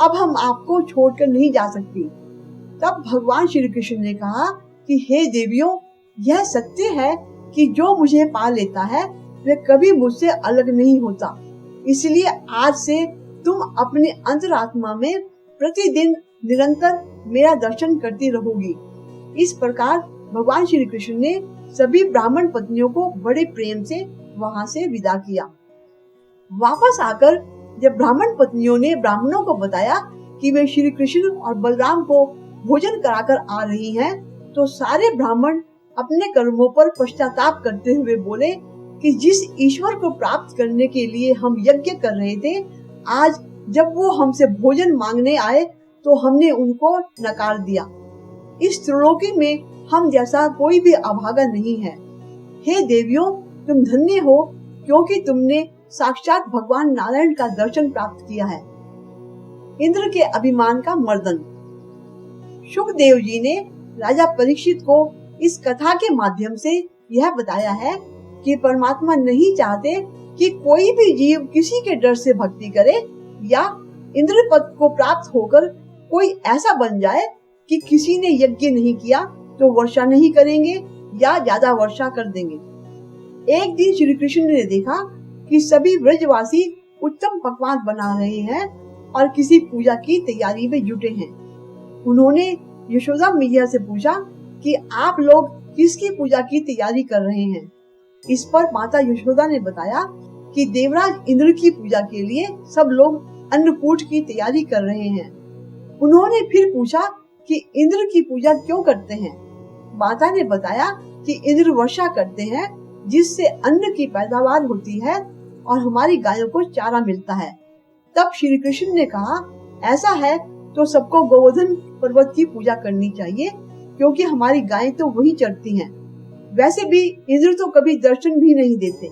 अब हम आपको छोड़कर नहीं जा सकती। तब भगवान श्री कृष्ण ने कहा कि हे देवियों, यह सत्य है कि जो मुझे पा लेता है वह कभी मुझसे अलग नहीं होता, इसलिए आज से तुम अपने अंतरात्मा में प्रतिदिन निरंतर मेरा दर्शन करती रहोगी। इस प्रकार भगवान श्री कृष्ण ने सभी ब्राह्मण पत्नियों को बड़े प्रेम से वहां से विदा किया। वापस आकर जब ब्राह्मण पत्नियों ने ब्राह्मणों को बताया कि वे श्री कृष्ण और बलराम को भोजन कराकर आ रही हैं, तो सारे ब्राह्मण अपने कर्मों पर पश्चाताप करते हुए बोले कि जिस ईश्वर को प्राप्त करने के लिए हम यज्ञ कर रहे थे, आज जब वो हमसे भोजन मांगने आए तो हमने उनको नकार दिया। इस त्रिलोकी में हम जैसा कोई भी अभागा नहीं है। हे देवियों, तुम धन्य हो, क्योंकि तुमने साक्षात भगवान नारायण का दर्शन प्राप्त किया है। इंद्र के अभिमान का मर्दन। शुकदेव जी ने राजा परीक्षित को इस कथा के माध्यम से यह बताया है कि परमात्मा नहीं चाहते कि कोई भी जीव किसी के डर से भक्ति करे या इंद्र पद को प्राप्त होकर कोई ऐसा बन जाए कि किसी ने यज्ञ नहीं किया तो वर्षा नहीं करेंगे या ज्यादा वर्षा कर देंगे। एक दिन श्री कृष्ण ने देखा कि सभी ब्रजवासी उत्तम पकवान बना रहे हैं और किसी पूजा की तैयारी में जुटे हैं। उन्होंने यशोदा मैया से पूछा कि आप लोग किसकी पूजा की तैयारी कर रहे हैं। इस पर माता यशोदा ने बताया कि देवराज इंद्र की पूजा के लिए सब लोग अन्नकूट की तैयारी कर रहे हैं। उन्होंने फिर पूछा कि इंद्र की पूजा क्यों करते हैं। माता ने बताया कि इंद्र वर्षा करते हैं, जिससे अन्न की पैदावार होती है और हमारी गायों को चारा मिलता है। तब श्री कृष्ण ने कहा, ऐसा है तो सबको गोवर्धन पर्वत की पूजा करनी चाहिए, क्योंकि हमारी गायें तो वही चरती हैं। वैसे भी इंद्र तो कभी दर्शन भी नहीं देते।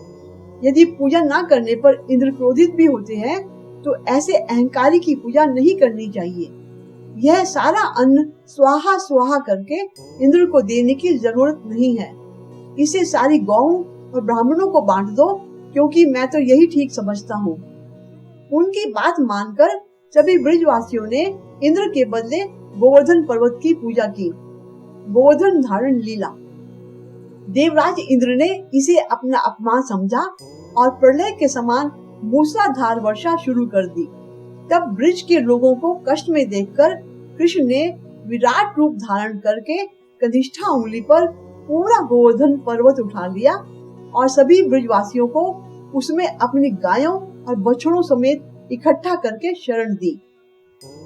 यदि पूजा न करने पर इंद्र क्रोधित भी होते हैं, तो ऐसे अहंकारी की पूजा नहीं करनी चाहिए। यह सारा अन्न स्वाहा स्वाहा करके इंद्र को देने की जरूरत नहीं है। इसे सारी गौओं और ब्राह्मणों को बांट दो, क्योंकि मैं तो यही ठीक समझता हूँ। उनकी बात मानकर सभी ब्रजवासियों ने इंद्र के बदले गोवर्धन पर्वत की पूजा की। गोवर्धन धारण लीला। देवराज इंद्र ने इसे अपना अपमान समझा और प्रलय के समान मूसलाधार वर्षा शुरू कर दी। तब ब्रज के लोगों को कष्ट में देखकर कृष्ण ने विराट रूप धारण करके कनिष्ठा उंगली पर पूरा गोवर्धन पर्वत उठा लिया और सभी ब्रजवासियों को उसमें अपनी गायों और बछड़ों समेत इकट्ठा करके शरण दी।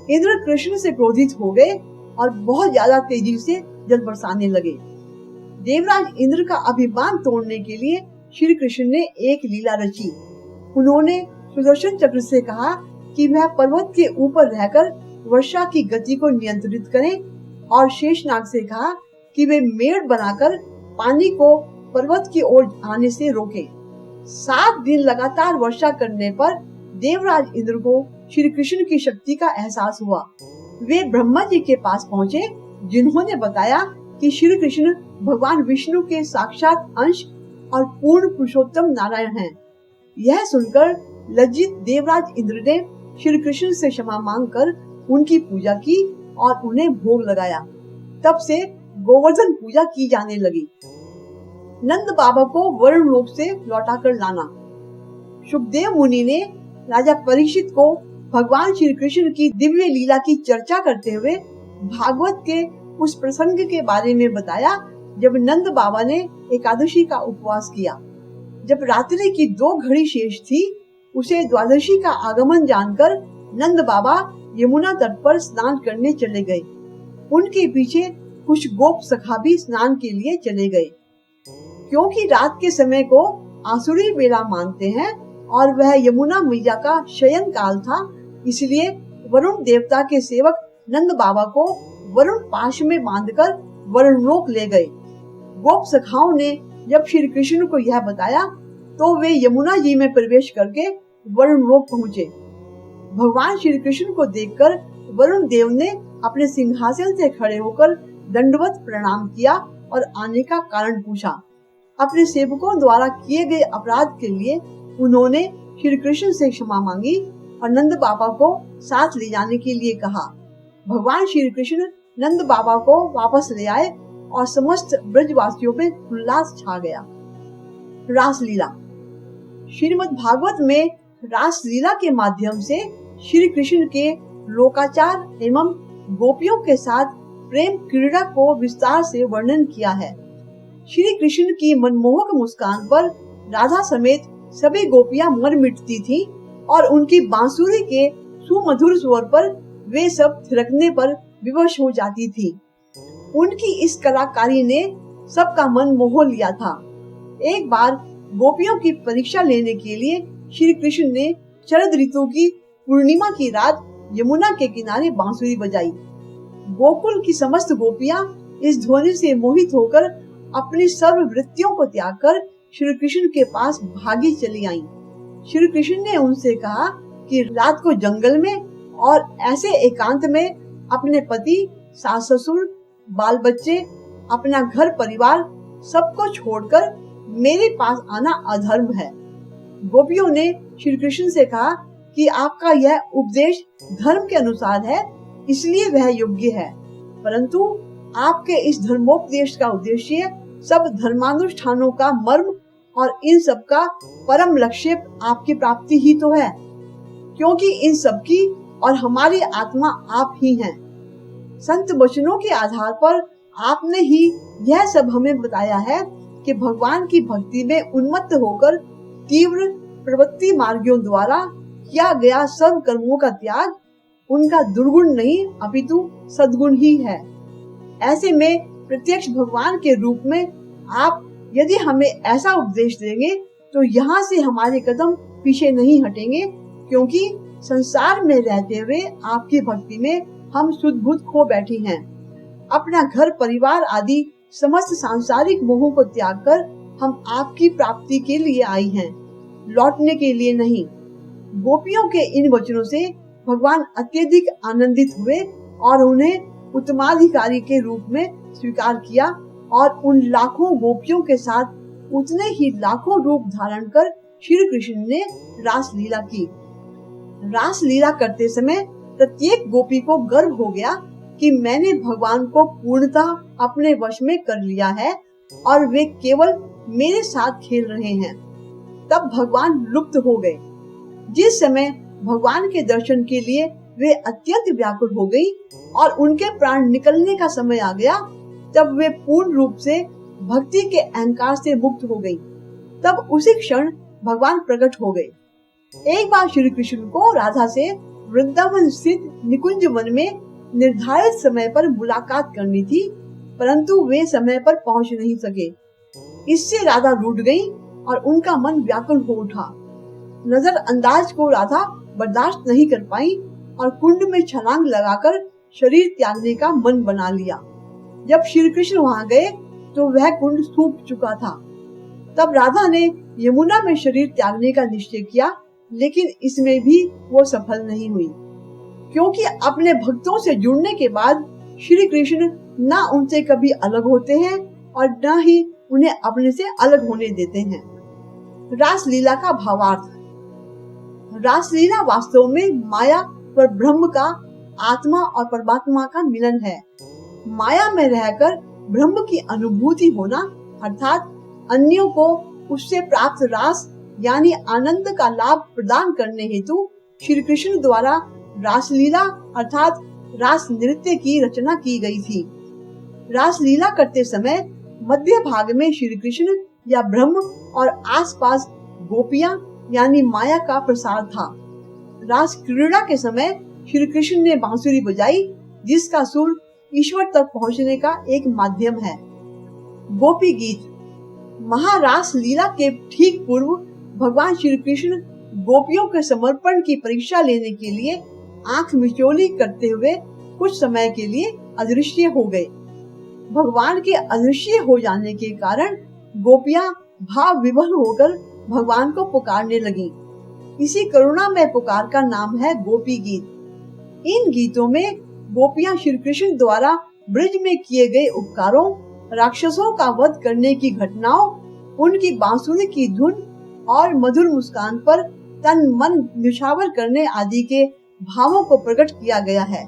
इंद्र कृष्ण से क्रोधित हो गए और बहुत ज्यादा तेजी से जल बरसाने लगे। देवराज इंद्र का अभिमान तोड़ने के लिए श्री कृष्ण ने एक लीला रची। उन्होंने सुदर्शन चक्र से कहा कि वह पर्वत के ऊपर रहकर वर्षा की गति को नियंत्रित करें, और शेषनाग से कहा कि वे मेड़ बनाकर पानी को पर्वत की ओर आने से रोकें। 7 दिन लगातार वर्षा करने पर देवराज इंद्र को श्री कृष्ण की शक्ति का एहसास हुआ। वे ब्रह्मा जी के पास पहुँचे, जिन्होंने बताया कि श्री कृष्ण भगवान विष्णु के साक्षात अंश और पूर्ण पुरुषोत्तम नारायण हैं। यह सुनकर लज्जित देवराज इंद्र ने श्री कृष्ण से क्षमा मांगकर उनकी पूजा की और उन्हें भोग लगाया। तब से गोवर्धन पूजा की जाने लगी। नंद बाबा को वरुण लोक से लौटाकर लाना। सुखदेव मुनि ने राजा परीक्षित को भगवान श्री कृष्ण की दिव्य लीला की चर्चा करते हुए भागवत के उस प्रसंग के बारे में बताया जब नंद बाबा ने एकादशी का उपवास किया। जब रात्रि की 2 घड़ी शेष थी, उसे द्वादशी का आगमन जानकर नंद बाबा यमुना तट पर स्नान करने चले गए। उनके पीछे कुछ गोप सखा भी स्नान के लिए चले गए। क्योंकि रात के समय को आसुरी बेला मानते हैं और वह यमुना मैया का शयन काल था, इसलिए वरुण देवता के सेवक नंद बाबा को वरुण पाश में बांधकर वरुण लोक ले गए। गोप सखाओं ने जब श्री कृष्ण को यह बताया तो वे यमुना जी में प्रवेश करके वरुण लोक पहुँचे। भगवान श्री कृष्ण को देखकर वरुण देव ने अपने सिंहासन से खड़े होकर दंडवत प्रणाम किया और आने का कारण पूछा। अपने सेवकों द्वारा किए गए अपराध के लिए उन्होंने श्री कृष्ण से क्षमा मांगी और नंद बाबा को साथ ले जाने के लिए कहा। भगवान श्री कृष्ण नंद बाबा को वापस ले आए और समस्त ब्रजवासियों में उल्लास छा गया। रासलीला। श्रीमद् भागवत में रासलीला के माध्यम से श्री कृष्ण के लोकाचार एवं गोपियों के साथ प्रेम क्रीड़ा को विस्तार से वर्णन किया है। श्री कृष्ण की मनमोहक मुस्कान पर राधा समेत सभी गोपियां मर मिटती थीं और उनकी बांसुरी के सुमधुर स्वर पर वे सब थिरकने पर विवश हो जाती थी। उनकी इस कलाकारी ने सबका मन मोह लिया था। एक बार गोपियों की परीक्षा लेने के लिए श्री कृष्ण ने शरद ऋतु की पूर्णिमा की रात यमुना के किनारे बांसुरी बजाई। गोकुल की समस्त गोपियां इस ध्वनि से मोहित होकर अपनी सर्व वृत्तियों को त्याग कर श्री कृष्ण के पास भागी चली आईं। श्री कृष्ण ने उनसे कहा कि रात को जंगल में और ऐसे एकांत में अपने पति, सास ससुर, बाल बच्चे, अपना घर परिवार सबको छोड़कर मेरे पास आना अधर्म है। गोपियों ने श्री कृष्ण से कहा कि आपका यह उपदेश धर्म के अनुसार है, इसलिए वह योग्य है, परंतु आपके इस धर्मोपदेश का उद्देश्य सब धर्मानुष्ठानों का मर्म और इन सब का परम लक्ष्य आपकी प्राप्ति ही तो है, क्योंकि इन सब की और हमारी आत्मा आप ही हैं। संत वचनों के आधार पर आपने ही यह सब हमें बताया है कि भगवान की भक्ति में उन्मत्त होकर तीव्र प्रवृत्ति मार्गियों द्वारा किया गया सब कर्मों का त्याग उनका दुर्गुण नहीं अपितु सद्गुण ही है। ऐसे में प्रत्यक्ष भगवान के रूप में आप यदि हमें ऐसा उपदेश देंगे तो यहाँ से हमारे कदम पीछे नहीं हटेंगे, क्योंकि संसार में रहते हुए आपकी भक्ति में हम शुद्ध बुद्ध खो बैठे हैं। अपना घर परिवार आदि समस्त सांसारिक मोहों को त्याग कर हम आपकी प्राप्ति के लिए आई हैं, लौटने के लिए नहीं। गोपियों के इन वचनों से भगवान अत्यधिक आनंदित हुए और उन्हें उत्तमाधिकारी के रूप में स्वीकार किया और उन लाखों गोपियों के साथ उतने ही लाखों रूप धारण कर श्री कृष्ण ने रास लीला की। रास लीला करते समय प्रत्येक गोपी को गर्व हो गया कि मैंने भगवान को पूर्णतः अपने वश में कर लिया है और वे केवल मेरे साथ खेल रहे हैं। तब भगवान लुप्त हो गए। जिस समय भगवान के दर्शन के लिए वे अत्यंत व्याकुल हो गई और उनके प्राण निकलने का समय आ गया, तब वे पूर्ण रूप से भक्ति के अहंकार से मुक्त हो गई। तब उसी क्षण भगवान प्रकट हो गए। एक बार श्री कृष्ण को राधा से वृंदावन स्थित निकुंज वन में निर्धारित समय पर मुलाकात करनी थी, परंतु वे समय पर पहुंच नहीं सके। इससे राधा रूठ गई और उनका मन व्याकुल हो उठा। नजरअंदाज को राधा बर्दाश्त नहीं कर पाई और कुंड में छलांग लगाकर शरीर त्यागने का मन बना लिया। जब श्री कृष्ण वहां गए तो वह कुंड सूख चुका था। तब राधा ने यमुना में शरीर त्यागने का निश्चय किया, लेकिन इसमें भी वो सफल नहीं हुई, क्योंकि अपने भक्तों से जुड़ने के बाद श्री कृष्ण न उनसे कभी अलग होते हैं और न ही उन्हें अपने से अलग होने देते हैं। रासलीला का भावार्थ। रासलीला वास्तव में माया पर ब्रह्म का आत्मा और परमात्मा का मिलन है। माया में रहकर ब्रह्म की अनुभूति होना अर्थात अन्यों को उससे प्राप्त रास यानी आनंद का लाभ प्रदान करने हेतु श्री कृष्ण द्वारा रासलीला अर्थात रास नृत्य की रचना की गई थी। रासलीला करते समय मध्य भाग में श्री कृष्ण या ब्रह्म और आसपास गोपियां यानी माया का प्रसार था। रास क्रीड़ा के समय श्री कृष्ण ने बांसुरी बजाई, जिसका सुर ईश्वर तक पहुंचने का एक माध्यम है। गोपी गीत। महारास लीला के ठीक पूर्व भगवान श्री कृष्ण गोपियों के समर्पण की परीक्षा लेने के लिए आंख मिचौली करते हुए कुछ समय के लिए अदृश्य हो गए। भगवान के अदृश्य हो जाने के कारण गोपियां भाव विभोर होकर भगवान को पुकारने लगी। इसी करुणा में पुकार का नाम है गोपी गीत। इन गीतों में गोपियां श्री कृष्ण द्वारा ब्रज में किए गए उपकारों, राक्षसों का वध करने की घटनाओं, उनकी बांसुरी की धुन और मधुर मुस्कान पर तन मन निछावर करने आदि के भावों को प्रकट किया गया है।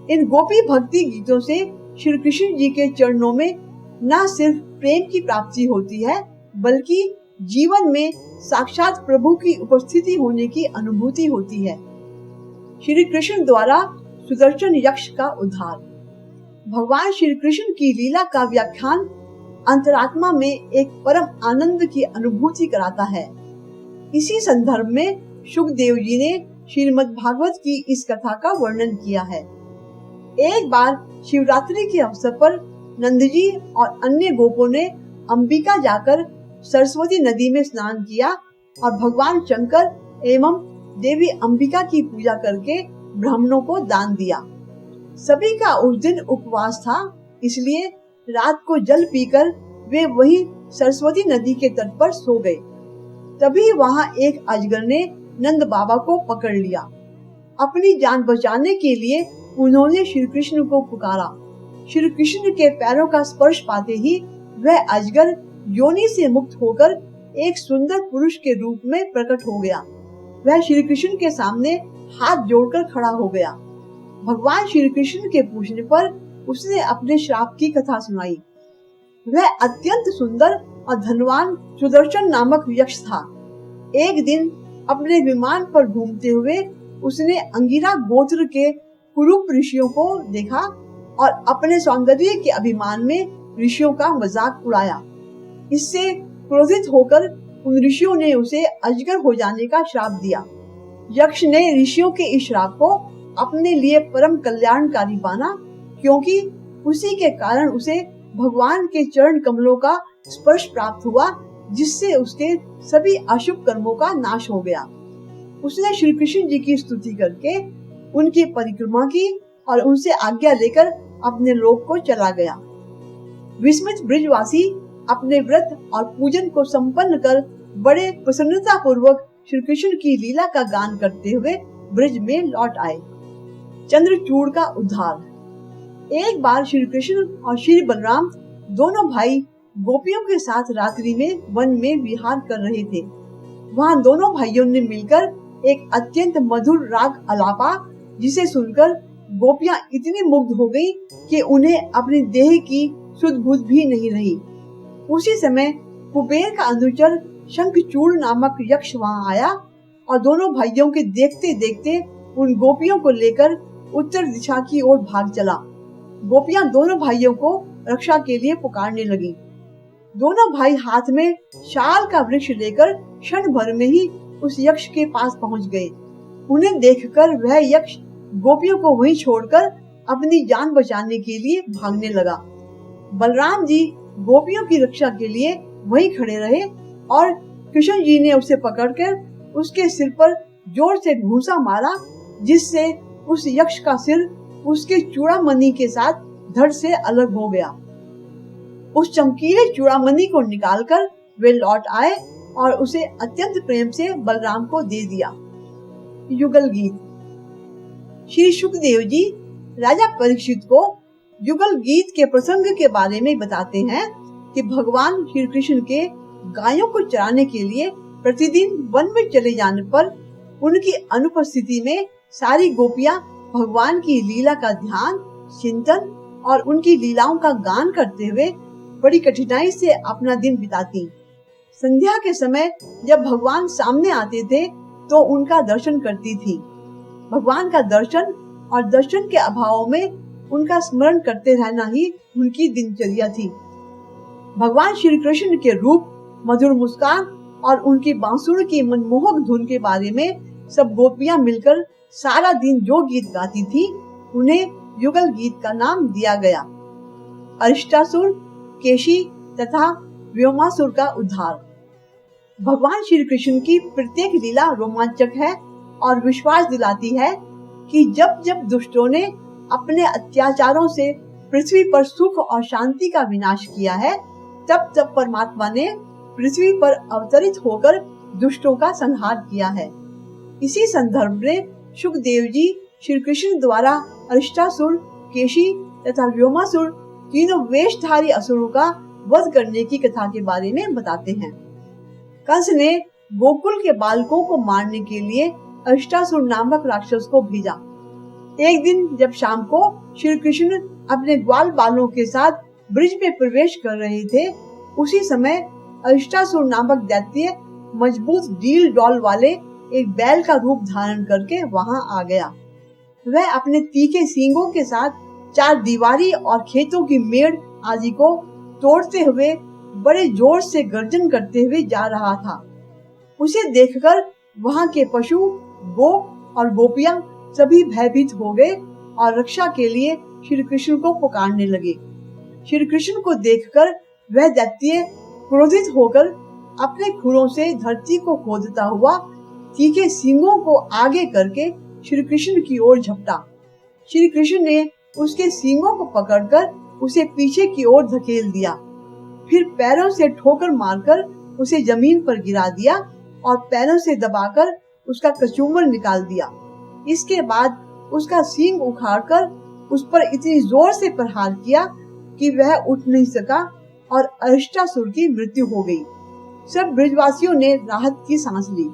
इन गोपी भक्ति गीतों से श्री कृष्ण जी के चरणों में न सिर्फ प्रेम की प्राप्ति होती है, बल्कि जीवन में साक्षात प्रभु की उपस्थिति होने की अनुभूति होती है। श्री कृष्ण द्वारा सुदर्शन यक्ष का उद्धार। भगवान श्री कृष्ण की लीला का व्याख्यान अंतरात्मा में एक परम आनंद की अनुभूति कराता है। इसी संदर्भ में शुकदेव जी ने श्रीमद् भागवत की इस कथा का वर्णन किया है। एक बार शिवरात्रि के अवसर पर नंद जी और अन्य गोपों ने अंबिका जाकर सरस्वती नदी में स्नान किया और भगवान शंकर एवं देवी अंबिका की पूजा करके ब्राह्मणों को दान दिया। सभी का उस दिन उपवास था, इसलिए रात को जल पीकर वे वहीं सरस्वती नदी के तट पर सो गए। तभी वहां एक अजगर ने नंद बाबा को पकड़ लिया। अपनी जान बचाने के लिए उन्होंने श्री कृष्ण को पुकारा। श्री कृष्ण के पैरों का स्पर्श पाते ही वह अजगर योनि से मुक्त होकर एक सुंदर पुरुष के रूप में प्रकट हो गया। वह श्री कृष्ण के सामने हाथ जोड़कर खड़ा हो गया। भगवान श्री कृष्ण के पूछने पर उसने अपने श्राप की कथा सुनाई। वह अत्यंत सुंदर और धनवान सुदर्शन नामक यक्ष था। एक दिन अपने विमान पर घूमते हुए उसने अंगिरा गोत्र के कुरूप ऋषियों को देखा और अपने सौंदर्य के अभिमान में ऋषियों का मजाक उड़ाया। इससे क्रोधित होकर उन ऋषियों ने उसे अजगर हो जाने का श्राप दिया। यक्ष ने ऋषियों के इस श्राप को अपने लिए परम कल्याणकारी माना, क्योंकि उसी के कारण उसे भगवान के चरण कमलों का स्पर्श प्राप्त हुआ, जिससे उसके सभी अशुभ कर्मों का नाश हो गया। उसने श्री कृष्ण जी की स्तुति करके उनकी परिक्रमा की और उनसे आज्ञा लेकर अपने लोक को चला गया। विस्मित ब्रजवासी अपने व्रत और पूजन को संपन्न कर बड़े प्रसन्नता पूर्वक श्री कृष्ण की लीला का गान करते हुए ब्रज में लौट आए। चंद्रचूड़ का उद्धार। एक बार श्री कृष्ण और श्री बलराम दोनों भाई गोपियों के साथ रात्रि में वन में विहार कर रहे थे। वहां दोनों भाइयों ने मिलकर एक अत्यंत मधुर राग अलापा, जिसे सुनकर गोपियां इतनी मुग्ध हो गई कि उन्हें अपनी देह की सुध बुध भी नहीं रही। उसी समय कुबेर का अनुचर शंखचूड़ नामक यक्ष वहां आया और दोनों भाइयों के देखते देखते उन गोपियों को लेकर उत्तर दिशा की ओर भाग चला। गोपियां दोनों भाइयों को रक्षा के लिए पुकारने लगी। दोनों भाई हाथ में शाल का वृक्ष लेकर क्षण भर में ही उस यक्ष के पास पहुंच गए। उन्हें देखकर वह यक्ष गोपियों को वहीं छोड़कर अपनी जान बचाने के लिए भागने लगा। बलराम जी गोपियों की रक्षा के लिए वहीं खड़े रहे और कृष्ण जी ने उसे पकड़कर उसके सिर पर जोर से घूंसा मारा, जिससे उस यक्ष का सिर उसके चूड़ामणि के साथ धड़ से अलग हो गया। उस चमकीले चूड़ामणि को निकालकर वे लौट आए और उसे अत्यंत प्रेम से बलराम को दे दिया। युगल गीत। श्री सुखदेव जी राजा परीक्षित को युगल गीत के प्रसंग के बारे में बताते हैं कि भगवान श्री कृष्ण के गायों को चराने के लिए प्रतिदिन वन में चले जाने पर उनकी अनुपस्थिति में सारी गोपियां भगवान की लीला का ध्यान, चिंतन और उनकी लीलाओं का गान करते हुए बड़ी कठिनाई से अपना दिन बिताती। संध्या के समय जब भगवान सामने आते थे तो उनका दर्शन करती थी। भगवान का दर्शन और दर्शन के अभाव में उनका स्मरण करते रहना ही उनकी दिनचर्या थी। भगवान श्री कृष्ण के रूप, मधुर मुस्कान और उनकी बांसुरी की मनमोहक धुन के बारे में सब गोपियां मिलकर सारा दिन जो गीत गाती थी, उन्हें युगल गीत का नाम दिया गया। अरिष्टासुर, केशी तथा व्योमासुर का उद्धार। भगवान श्री कृष्ण की प्रत्येक लीला रोमांचक है और विश्वास दिलाती है कि जब जब दुष्टों ने अपने अत्याचारों से पृथ्वी पर सुख और शांति का विनाश किया है, तब तब परमात्मा ने पृथ्वी पर अवतरित होकर दुष्टों का संहार किया है। इसी संदर्भ में सुखदेव जी श्री कृष्ण द्वारा अरिष्टासुर, केशी तथा व्योमासुर तीनों वेशधारी असुरों का वध करने की कथा के बारे में बताते हैं। कंस ने गोकुल के बालकों को मारने के लिए अरिष्टासुर नामक राक्षस को भेजा। एक दिन जब शाम को श्री कृष्ण अपने ग्वाल बालों के साथ ब्रिज में प्रवेश कर रहे थे, उसी समय अरिष्टासुर नामक दैत्य मजबूत डील डॉल वाले एक बैल का रूप धारण करके वहां आ गया। वह अपने तीखे सींगों के साथ चार दीवारी और खेतों की मेड़ आदि को तोड़ते हुए बड़े जोर से गर्जन करते हुए जा रहा था। उसे देखकर वहां के पशु, गोप और गोपियां सभी भयभीत हो गए और रक्षा के लिए श्री कृष्ण को पुकारने लगे। श्री कृष्ण को देखकर वह दैत्य क्रोधित होकर अपने खुरों से धरती को खोदता हुआ तीखे सींगों को आगे करके श्री कृष्ण की ओर झपटा। श्री कृष्ण ने उसके सींगों को पकड़कर उसे पीछे की ओर धकेल दिया, फिर पैरों से ठोकर मारकर उसे जमीन पर गिरा दिया और पैरों से दबाकर उसका कचूमर निकाल दिया। इसके बाद उसका सींग उखाड़कर उस पर इतनी जोर से प्रहार किया कि वह उठ नहीं सका और अरिष्टासुर की मृत्यु हो गई। सब ब्रजवासियों ने राहत की सांस ली।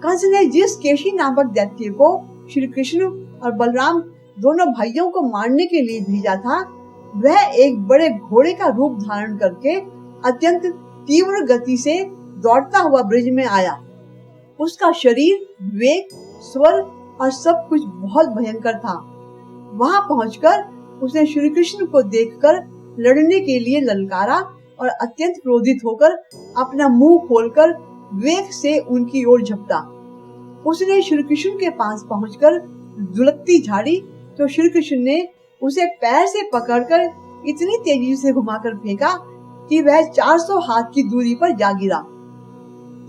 कंस ने जिस केशी नामक दैत्य को श्री कृष्ण और बलराम दोनों भाइयों को मारने के लिए भेजा था, वह एक बड़े घोड़े का रूप धारण करके अत्यंत तीव्र गति से दौड़ता हुआ ब्रिज में आया। उसका शरीर, वेग, स्वर और सब कुछ बहुत भयंकर था। वहां पहुंचकर उसने श्री कृष्ण को देखकर लड़ने के लिए ललकारा और अत्यंत क्रोधित होकर अपना मुंह खोलकर वेग से उनकी ओर झपटा। उसने श्री कृष्ण के पास पहुंचकर दुलकती झाड़ी तो श्री कृष्ण ने उसे पैर से पकड़कर इतनी तेजी से घुमाकर फेंका कि वह 400 हाथ की दूरी पर जा गिरा।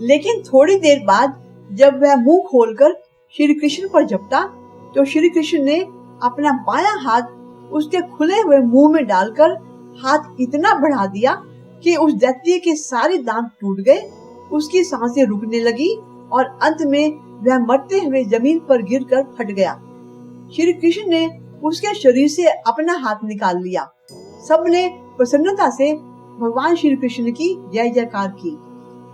लेकिन थोड़ी देर बाद जब वह मुंह खोलकर श्री कृष्ण पर झपटा तो श्री कृष्ण ने अपना बायां हाथ उसके खुले हुए मुंह में डालकर हाथ इतना बढ़ा दिया कि उस दैत्य के सारे दांत टूट गए, उसकी सांसें रुकने लगी और अंत में वह मरते हुए जमीन पर गिरकर फट गया। श्री कृष्ण ने उसके शरीर से अपना हाथ निकाल लिया। सबने प्रसन्नता से भगवान श्री कृष्ण की जय जयकार की।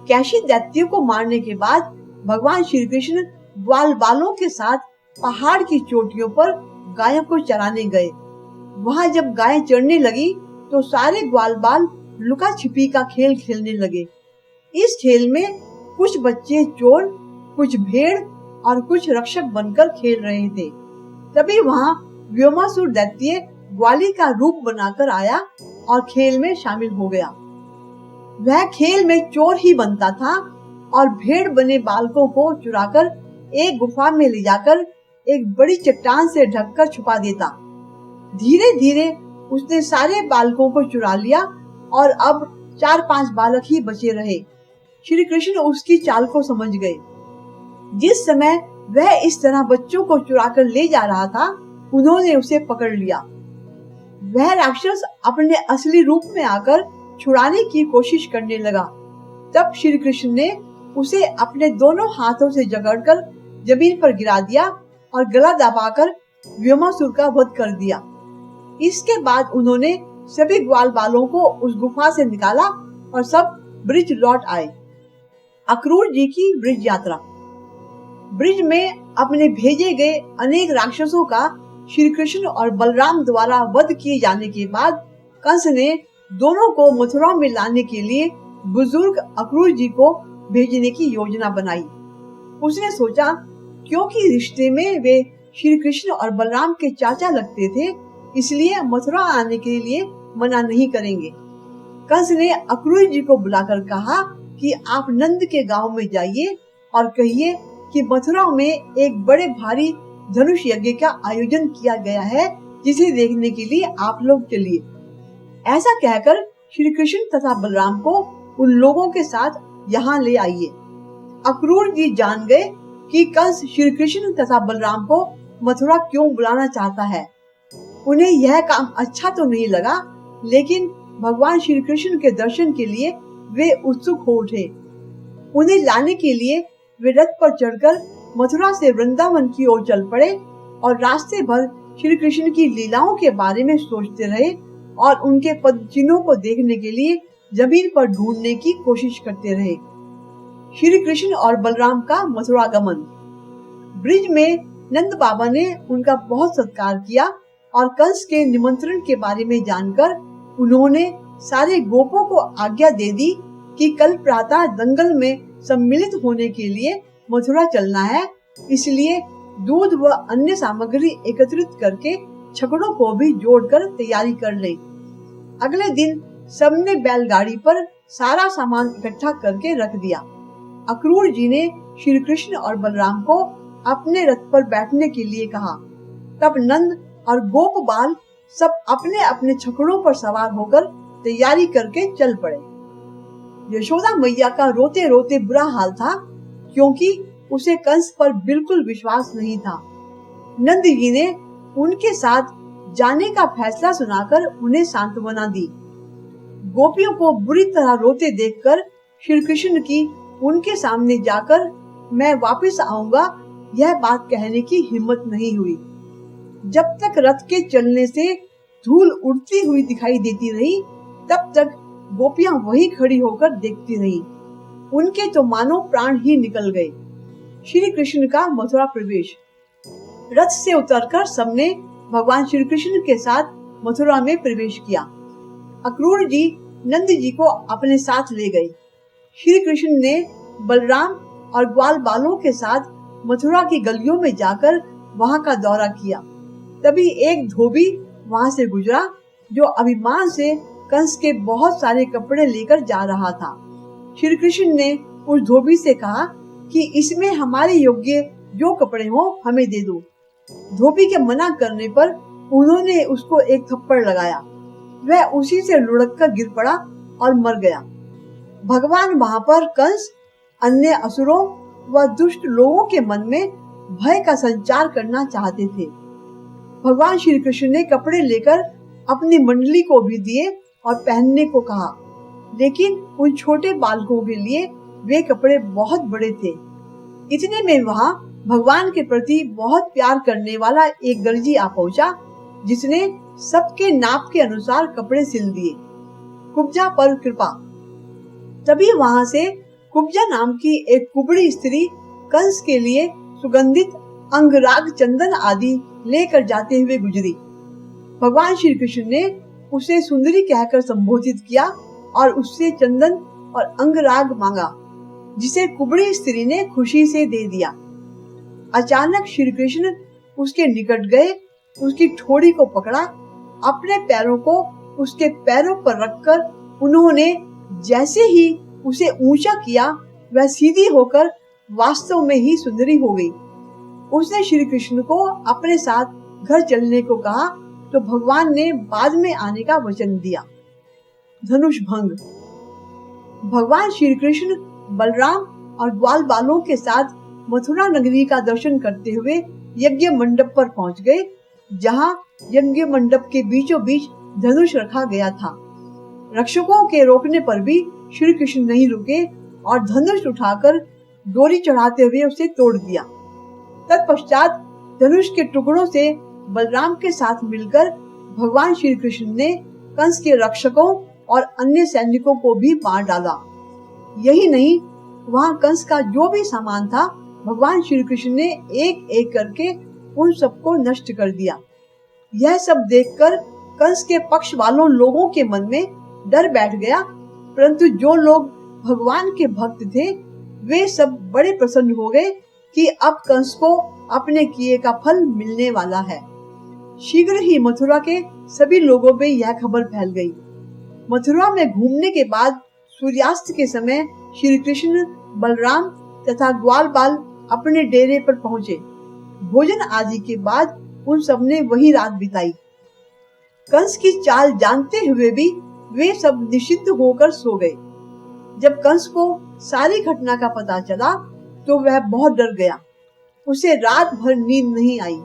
कैशी दैत्य को मारने के बाद भगवान श्री कृष्ण ग्वाल बालों के साथ पहाड़ की चोटियों पर गायों को चराने गए। वहां जब गायें चरने लगी तो सारे ग्वाल बाल लुका छिपी का खेल खेलने लगे। इस खेल में कुछ बच्चे चोर, कुछ भेड़ और कुछ रक्षक बनकर खेल रहे थे। तभी वहां व्योमासुर दैत्य ग्वाली का रूप बनाकर आया और खेल में शामिल हो गया। वह खेल में चोर ही बनता था और भेड़ बने बालकों को चुराकर एक गुफा में ले जाकर एक बड़ी चट्टान से ढककर छुपा देता। धीरे धीरे उसने सारे बालकों को चुरा लिया और अब 4-5 बालक ही बचे रहे। श्री कृष्ण उसकी चाल को समझ गए। जिस समय वह इस तरह बच्चों को चुराकर ले जा रहा था, उन्होंने उसे पकड़ लिया। वह राक्षस अपने असली रूप में आकर छुड़ाने की कोशिश करने लगा। तब श्री कृष्ण ने उसे अपने दोनों हाथों से जकड़कर जमीन पर गिरा दिया और गला दबाकर व्योमासुर का वध कर दिया। इसके बाद उन्होंने सभी ग्वाल बालों को उस गुफा से निकाला और सब ब्रिज लौट आए। अक्रूर जी की ब्रिज यात्रा। ब्रिज में अपने भेजे गए अनेक राक्षसों का श्री कृष्ण और बलराम द्वारा वध किए जाने के बाद कंस ने दोनों को मथुरा में लाने के लिए बुजुर्ग अक्रूर जी को भेजने की योजना बनाई। उसने सोचा क्योंकि रिश्ते में वे श्री कृष्ण और बलराम के चाचा लगते थे, इसलिए मथुरा आने के लिए मना नहीं करेंगे। कंस ने अक्रूर जी को बुलाकर कहा कि आप नंद के गांव में जाइए और कहिए कि मथुरा में एक बड़े भारी धनुष यज्ञ का आयोजन किया गया है, जिसे देखने के लिए आप लोग चलिए। ऐसा कहकर श्री कृष्ण तथा बलराम को उन लोगों के साथ यहाँ ले आइए। अक्रूर जी जान गए कि कंस श्री कृष्ण तथा बलराम को मथुरा क्यों बुलाना चाहता है। उन्हें यह काम अच्छा तो नहीं लगा, लेकिन भगवान श्री कृष्ण के दर्शन के लिए वे उत्सुक हो उठे। उन्हें लाने के लिए वे रथ पर चढ़कर मथुरा से वृंदावन की ओर चल पड़े और रास्ते भर श्री कृष्ण की लीलाओं के बारे में सोचते रहे और उनके पद चिन्हों को देखने के लिए जमीन पर ढूंढने की कोशिश करते रहे। श्री कृष्ण और बलराम का मथुरा गमन। ब्रिज में नंद बाबा ने उनका बहुत सत्कार किया और कंस के निमंत्रण के बारे में जानकर उन्होंने सारे गोपों को आज्ञा दे दी कि कल प्रातः दंगल में सम्मिलित होने के लिए मथुरा चलना है, इसलिए दूध व अन्य सामग्री एकत्रित करके छकड़ों को भी जोड़कर तैयारी कर लें। अगले दिन सबने बैलगाड़ी पर सारा सामान इकट्ठा करके रख दिया। अक्रूर जी ने श्री कृष्ण और बलराम को अपने रथ पर बैठने के लिए कहा। तब नंद और गोप बाल सब अपने अपने छकड़ों पर सवार होकर तैयारी करके चल पड़े। यशोदा मैया का रोते रोते बुरा हाल था, क्योंकि उसे कंस पर बिल्कुल विश्वास नहीं था। नंद जी ने उनके साथ जाने का फैसला सुनाकर उन्हें सांत्वना दी। गोपियों को बुरी तरह रोते देखकर श्री कृष्ण की उनके सामने जाकर मैं वापस आऊंगा यह बात कहने की हिम्मत नहीं हुई। जब तक रथ के चलने से धूल उड़ती हुई दिखाई देती रही, तब तक गोपियां वहीं खड़ी होकर देखती रही। उनके तो मानो प्राण ही निकल गए। श्री कृष्ण का मथुरा प्रवेश। रथ से उतरकर सबने भगवान श्री कृष्ण के साथ मथुरा में प्रवेश किया। अक्रूर जी नंद जी को अपने साथ ले गए। श्री कृष्ण ने बलराम और ग्वाल बालों के साथ मथुरा की गलियों में जाकर वहां का दौरा किया। तभी एक धोबी वहां से गुजरा, जो अभिमान से कंस के बहुत सारे कपड़े लेकर जा रहा था। श्री कृष्ण ने उस धोबी से कहा कि इसमें हमारे योग्य जो कपड़े हो हमें दे दो। धोबी के मना करने पर उन्होंने उसको एक थप्पड़ लगाया। वह उसी से लुढ़क कर गिर पड़ा और मर गया। भगवान वहां पर कंस, अन्य असुरों व दुष्ट लोगों के मन में भय का संचार करना चाहते थे। भगवान श्री कृष्ण ने कपड़े लेकर अपनी मंडली को भी दिए और पहनने को कहा, लेकिन उन छोटे बालकों के लिए वे कपड़े बहुत बड़े थे। इतने में वहां भगवान के प्रति बहुत प्यार करने वाला एक दर्जी आ पहुंचा, जिसने सबके नाप के अनुसार कपड़े सिल दिए। कुब्जा पर कृपा। तभी वहां से कुब्जा नाम की एक कुबड़ी स्त्री कंस के लिए सुगंधित अंगराग, चंदन आदि लेकर जाते हुए गुजरी। भगवान श्री कृष्ण ने उसे सुंदरी कहकर संबोधित किया और उससे चंदन और अंगराग मांगा, जिसे कुबड़ी स्त्री ने खुशी से दे दिया। अचानक श्री कृष्ण उसके निकट गए, उसकी ठोड़ी को पकड़ा, अपने पैरों को उसके पैरों पर रखकर उन्होंने जैसे ही उसे ऊंचा किया, वह सीधी होकर वास्तव में ही सुंदरी हो गई। उसने श्री कृष्ण को अपने साथ घर चलने को कहा, तो भगवान ने बाद में आने का वचन दिया। धनुष भंग। भगवान श्री कृष्ण बलराम और ग्वाल बालों के साथ मथुरा नगरी का दर्शन करते हुए यज्ञ मंडप पर पहुंच गए, जहां यज्ञ मंडप के बीचों बीच धनुष रखा गया था। रक्षकों के रोकने पर भी श्री कृष्ण नहीं रुके और धनुष उठाकर डोरी चढ़ाते हुए उसे तोड़ दिया। तत्पश्चात धनुष के टुकड़ों से बलराम के साथ मिलकर भगवान श्री कृष्ण ने कंस के रक्षकों और अन्य सैनिकों को भी मार डाला। यही नहीं, वहां कंस का जो भी सामान था भगवान श्री कृष्ण ने एक एक करके उन सबको नष्ट कर दिया। यह सब देखकर कंस के पक्ष वालों लोगों के मन में डर बैठ गया, परंतु जो लोग भगवान के भक्त थे वे सब बड़े प्रसन्न हो गए कि अब कंस को अपने किए का फल मिलने वाला है। शीघ्र ही मथुरा के सभी लोगों में यह खबर फैल गई। मथुरा में घूमने के बाद सूर्यास्त के समय श्री कृष्ण, बलराम तथा ग्वाल बाल अपने डेरे पर पहुंचे। भोजन आदि के बाद उन सबने वही रात बिताई। कंस की चाल जानते हुए भी वे सब निश्चिंत होकर सो गए। जब कंस को सारी घटना का पता चला तो वह बहुत डर गया। उसे रात भर नींद नहीं आई।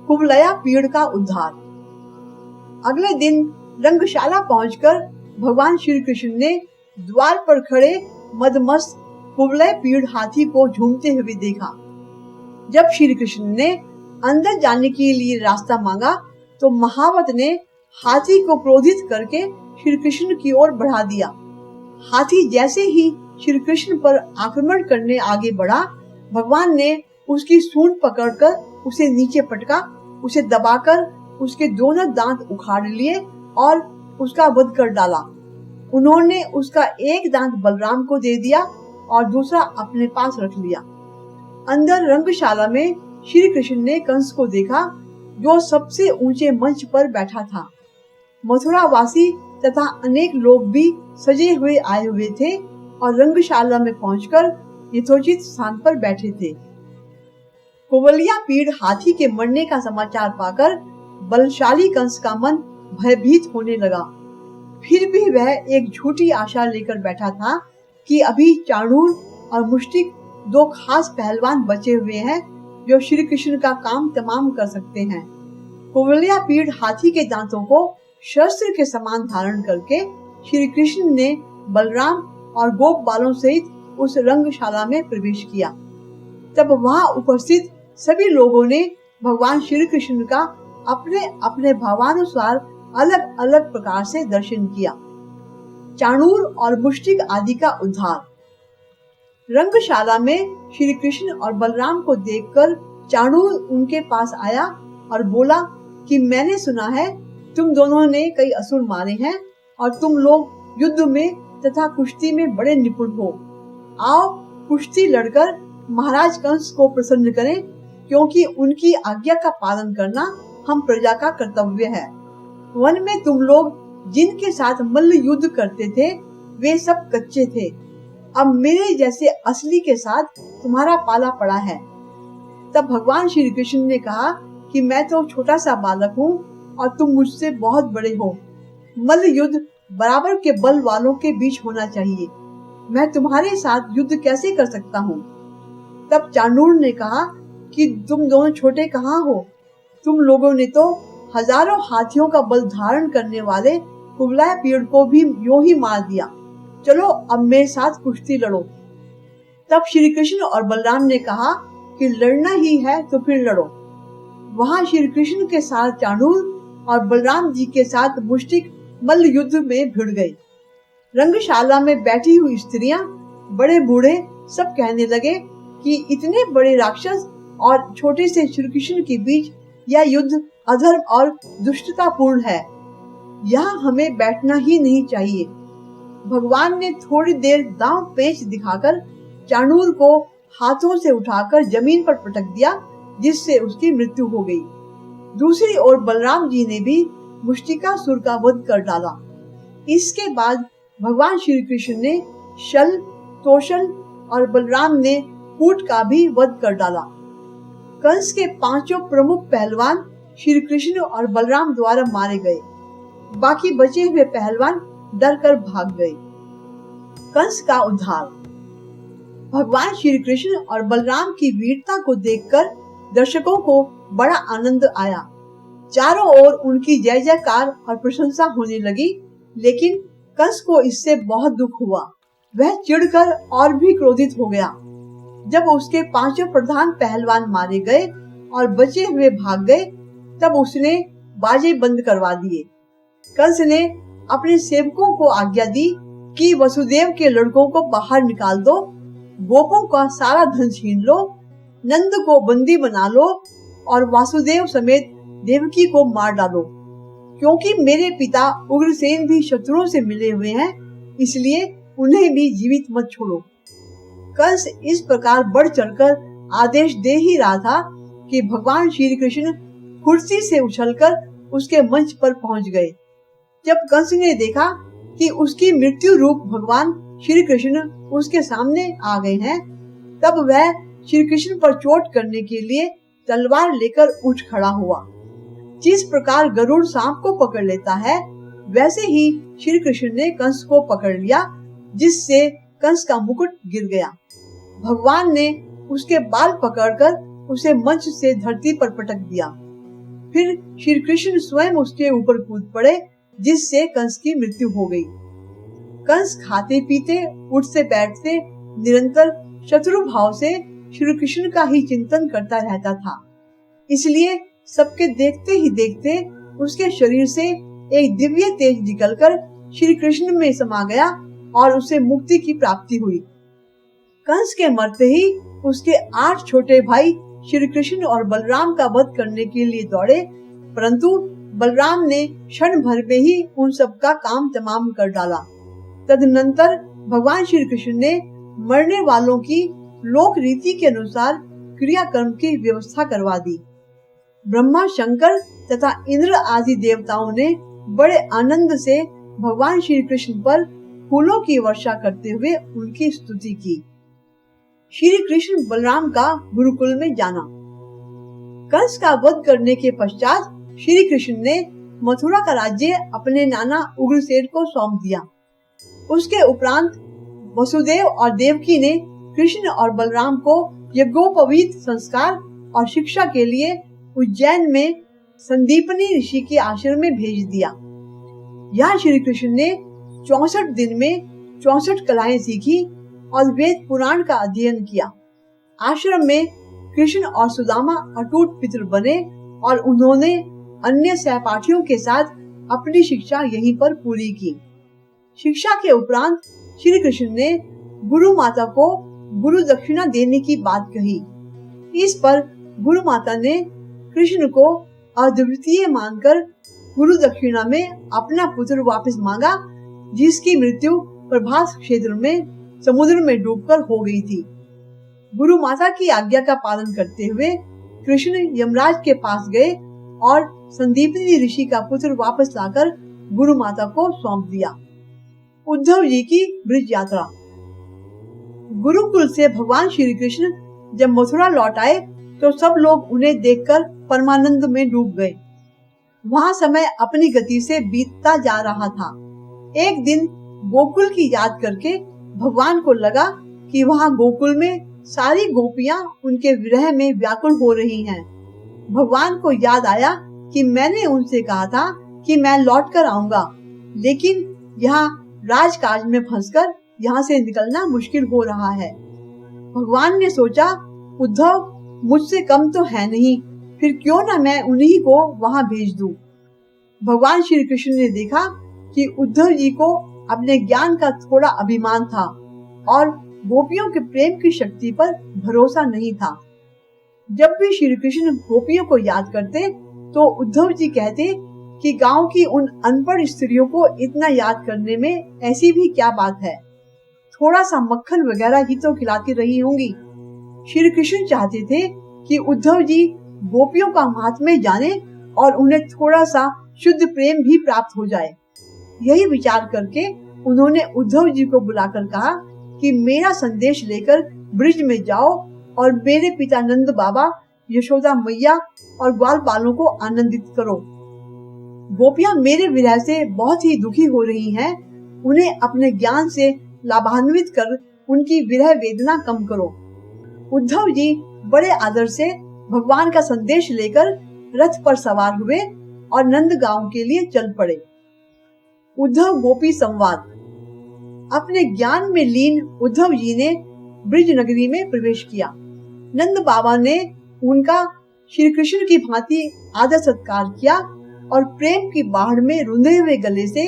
कुवलया पीड़ का उद्धार। अगले दिन रंगशाला पहुंचकर भगवान श्री कृष्ण ने द्वार पर खड़े मदमस्त कुवलय पीड़ हाथी को झूमते हुए देखा। जब श्री कृष्ण ने अंदर जाने के लिए रास्ता मांगा तो महावत ने हाथी को क्रोधित करके श्री कृष्ण की ओर बढ़ा दिया। हाथी जैसे ही श्री कृष्ण पर आक्रमण करने आगे बढ़ा, भगवान ने उसकी सूंड पकड़कर उसे नीचे पटका, उसे दबाकर उसके दोनों दांत उखाड़ लिए और उसका वध कर डाला। उन्होंने उसका एक दांत बलराम को दे दिया और दूसरा अपने पास रख लिया। अंदर रंगशाला में श्री कृष्ण ने कंस को देखा, जो सबसे ऊंचे मंच पर बैठा था। मथुरा वासी तथा अनेक लोग भी सजे हुए आए हुए थे और रंगशाला में पहुंचकर यथोचित स्थान पर बैठे थे। कुवलया पीड़ हाथी के मरने का समाचार पाकर बलशाली कंस का मन भयभीत होने लगा। फिर भी वह एक झूठी आशा लेकर बैठा था कि अभी चाणूर और मुष्टिक दो खास पहलवान बचे हुए हैं जो श्री कृष्ण का काम तमाम कर सकते हैं। कुवलया पीड़ हाथी के दांतों को शस्त्र के समान धारण करके श्री कृष्ण ने बलराम और गोप बालों सहित उस रंगशाला में प्रवेश किया। तब वहां उपस्थित सभी लोगों ने भगवान श्री कृष्ण का अपने अपने भावानुसार अलग अलग प्रकार से दर्शन किया। चाणूर और मुष्टिक आदि का उद्धार। रंगशाला में श्री कृष्ण और बलराम को देखकर चाणूर उनके पास आया और बोला कि मैंने सुना है तुम दोनों ने कई असुर मारे हैं और तुम लोग युद्ध में तथा कुश्ती में बड़े निपुण हो। आओ कुश्ती लड़कर महाराज कंस को प्रसन्न करें, क्योंकि उनकी आज्ञा का पालन करना हम प्रजा का कर्तव्य है। वन में तुम लोग जिनके साथ मल्ल युद्ध करते थे वे सब कच्चे थे। अब मेरे जैसे असली के साथ तुम्हारा पाला पड़ा है। तब भगवान श्री कृष्ण ने कहा कि मैं तो छोटा सा बालक हूँ और तुम मुझसे बहुत बड़े हो। मल्ल युद्ध बराबर के बल वालों के बीच होना चाहिए। मैं तुम्हारे साथ युद्ध कैसे कर सकता हूँ? तब चाणूर ने कहा कि तुम दोनों छोटे कहाँ हो? तुम लोगों ने तो हजारों हाथियों का बल धारण करने वाले कुवलया पीड़ को भी यूं ही मार दिया। चलो अब मेरे साथ कुश्ती लड़ो। तब श्री कृष्ण और बलराम ने कहा कि लड़ना ही है तो फिर लड़ो। वहां श्री कृष्ण के साथ चाणूर और बलराम जी के साथ मुष्टिक मल्ल युद्ध में भिड़ गए। रंगशाला में बैठी हुई स्त्रियां, बड़े बूढ़े सब कहने लगे कि इतने बड़े राक्षस और छोटे से श्री कृष्ण के बीच यह युद्ध अधर्म और दुष्टतापूर्ण है। यहाँ हमें बैठना ही नहीं चाहिए। भगवान ने थोड़ी देर दांव पेच दिखाकर चाणूर को हाथों से उठाकर जमीन पर पटक दिया, जिससे उसकी मृत्यु हो गई। दूसरी ओर बलराम जी ने भी मुष्टिकासुर का वध कर डाला। इसके बाद भगवान श्री कृष्ण ने शल, तोषण और बलराम ने कूट का भी वध कर डाला। कंस के पांचों प्रमुख पहलवान श्री कृष्ण और बलराम द्वारा मारे गए। बाकी बचे हुए पहलवान डर कर भाग गए। कंस का उद्धार। भगवान श्री कृष्ण और बलराम की वीरता को देखकर दर्शकों को बड़ा आनंद आया। चारों ओर उनकी जय जयकार और प्रशंसा होने लगी, लेकिन कंस को इससे बहुत दुख हुआ। वह चिढ़कर और भी क्रोधित हो गया। जब उसके पांचों प्रधान पहलवान मारे गए और बचे हुए भाग गए, तब उसने बाजे बंद करवा दिए। कंस ने अपने सेवकों को आज्ञा दी कि वसुदेव के लड़कों को बाहर निकाल दो, गोपों का सारा धन छीन लो, नंद को बंदी बना लो और वासुदेव समेत देवकी को मार डालो, क्योंकि मेरे पिता उग्रसेन भी शत्रुओं से मिले हुए हैं, इसलिए उन्हें भी जीवित मत छोड़ो। कंस इस प्रकार बढ़ चढ़कर आदेश दे ही रहा था कि भगवान श्री कृष्ण कुर्सी से उछलकर उसके मंच पर पहुंच गए। जब कंस ने देखा कि उसकी मृत्यु रूप भगवान श्री कृष्ण उसके सामने आ गए हैं, तब वह श्री कृष्ण पर चोट करने के लिए तलवार लेकर उठ खड़ा हुआ। जिस प्रकार गरुड़ सांप को पकड़ लेता है, वैसे ही श्री कृष्ण ने कंस को पकड़ लिया, जिससे कंस का मुकुट गिर गया। भगवान ने उसके बाल पकड़कर उसे मंच से धरती पर पटक दिया। फिर श्री कृष्ण स्वयं उसके ऊपर कूद पड़े, जिससे कंस की मृत्यु हो गई। कंस खाते पीते उठते बैठते निरंतर शत्रु भाव से श्री कृष्ण का ही चिंतन करता रहता था। इसलिए सबके देखते ही देखते उसके शरीर से एक दिव्य तेज निकलकर श्री कृष्ण में समा गया और उसे मुक्ति की प्राप्ति हुई। कंस के मरते ही उसके 8 छोटे भाई श्री कृष्ण और बलराम का वध करने के लिए दौड़े, परंतु बलराम ने क्षण भर में ही उन सब का काम तमाम कर डाला। तदनंतर भगवान श्री कृष्ण ने मरने वालों की लोक रीति के अनुसार क्रियाकर्म की व्यवस्था करवा दी। ब्रह्मा, शंकर तथा इंद्र आदि देवताओं ने बड़े आनंद से भगवान श्री कृष्ण पर फूलों की वर्षा करते हुए उनकी स्तुति की। श्री कृष्ण बलराम का गुरुकुल में जाना। कंस का वध करने के पश्चात श्री कृष्ण ने मथुरा का राज्य अपने नाना उग्रसेन को सौंप दिया। उसके उपरांत वसुदेव और देवकी ने कृष्ण और बलराम को यज्ञोपवीत संस्कार और शिक्षा के लिए उज्जैन में संदीपनी ऋषि के आश्रम में भेज दिया। यहाँ श्री कृष्ण ने 64 दिन में 64 कलाएं सीखी और वेद पुराण का अध्ययन किया। आश्रम में कृष्ण और सुदामा अटूट मित्र बने और उन्होंने अन्य सहपाठियों के साथ अपनी शिक्षा यहीं पर पूरी की। शिक्षा के उपरांत श्री कृष्ण ने गुरु माता को गुरु दक्षिणा देने की बात कही। इस पर गुरु माता ने कृष्ण को अद्वितीय मानकर गुरु दक्षिणा में अपना पुत्र वापस मांगा, जिसकी मृत्यु प्रभास क्षेत्र में समुद्र में डूबकर हो गई थी। गुरु माता की आज्ञा का पालन करते हुए कृष्ण यमराज के पास गए और संदीपनी ऋषि का पुत्र वापस लाकर गुरु माता को सौंप दिया। उद्धव जी की ब्रज यात्रा। गुरुकुल से भगवान श्री कृष्ण जब मथुरा लौट आए तो सब लोग उन्हें देखकर परमानंद में डूब गए। वहाँ समय अपनी गति से बीतता जा रहा था। एक दिन गोकुल की याद करके भगवान को लगा कि वहाँ गोकुल में सारी गोपियां उनके विरह में व्याकुल हो रही हैं। भगवान को याद आया कि मैंने उनसे कहा था कि मैं लौट कर आऊंगा, लेकिन यहाँ राजकाज में फंसकर यहाँ से निकलना मुश्किल हो रहा है। भगवान ने सोचा, उद्धव मुझसे कम तो है नहीं, फिर क्यों ना मैं उन्हीं को वहाँ भेज दूं। भगवान श्री कृष्ण ने देखा कि उद्धव जी को अपने ज्ञान का थोड़ा अभिमान था और गोपियों के प्रेम की शक्ति पर भरोसा नहीं था। जब भी श्री कृष्ण गोपियों को याद करते तो उद्धव जी कहते कि गांव की उन अनपढ़ स्त्रियों को इतना याद करने में ऐसी भी क्या बात है, थोड़ा सा मक्खन वगैरह ही तो खिलाती रही होंगी। श्री कृष्ण चाहते थे कि उद्धव जी गोपियों का महात्म्य जाने और उन्हें थोड़ा सा शुद्ध प्रेम भी प्राप्त हो जाए। यही विचार करके उन्होंने उद्धव जी को बुलाकर कहा कि मेरा संदेश लेकर ब्रिज में जाओ और मेरे पिता नंद बाबा, यशोदा मैया और ग्वाल बालों को आनंदित करो। गोपियां मेरे विरह से बहुत ही दुखी हो रही हैं, उन्हें अपने ज्ञान से लाभान्वित कर उनकी विरह वेदना कम करो। उद्धव जी बड़े आदर से भगवान का संदेश लेकर रथ पर सवार हुए और नंदगांव के लिए चल पड़े। उद्धव गोपी संवाद। अपने ज्ञान में लीन उद्धव जी ने ब्रिज नगरी में प्रवेश किया। नंद बाबा ने उनका श्री कृष्ण की भांति आदर सत्कार किया और प्रेम की बाढ़ में रुंधे हुए गले से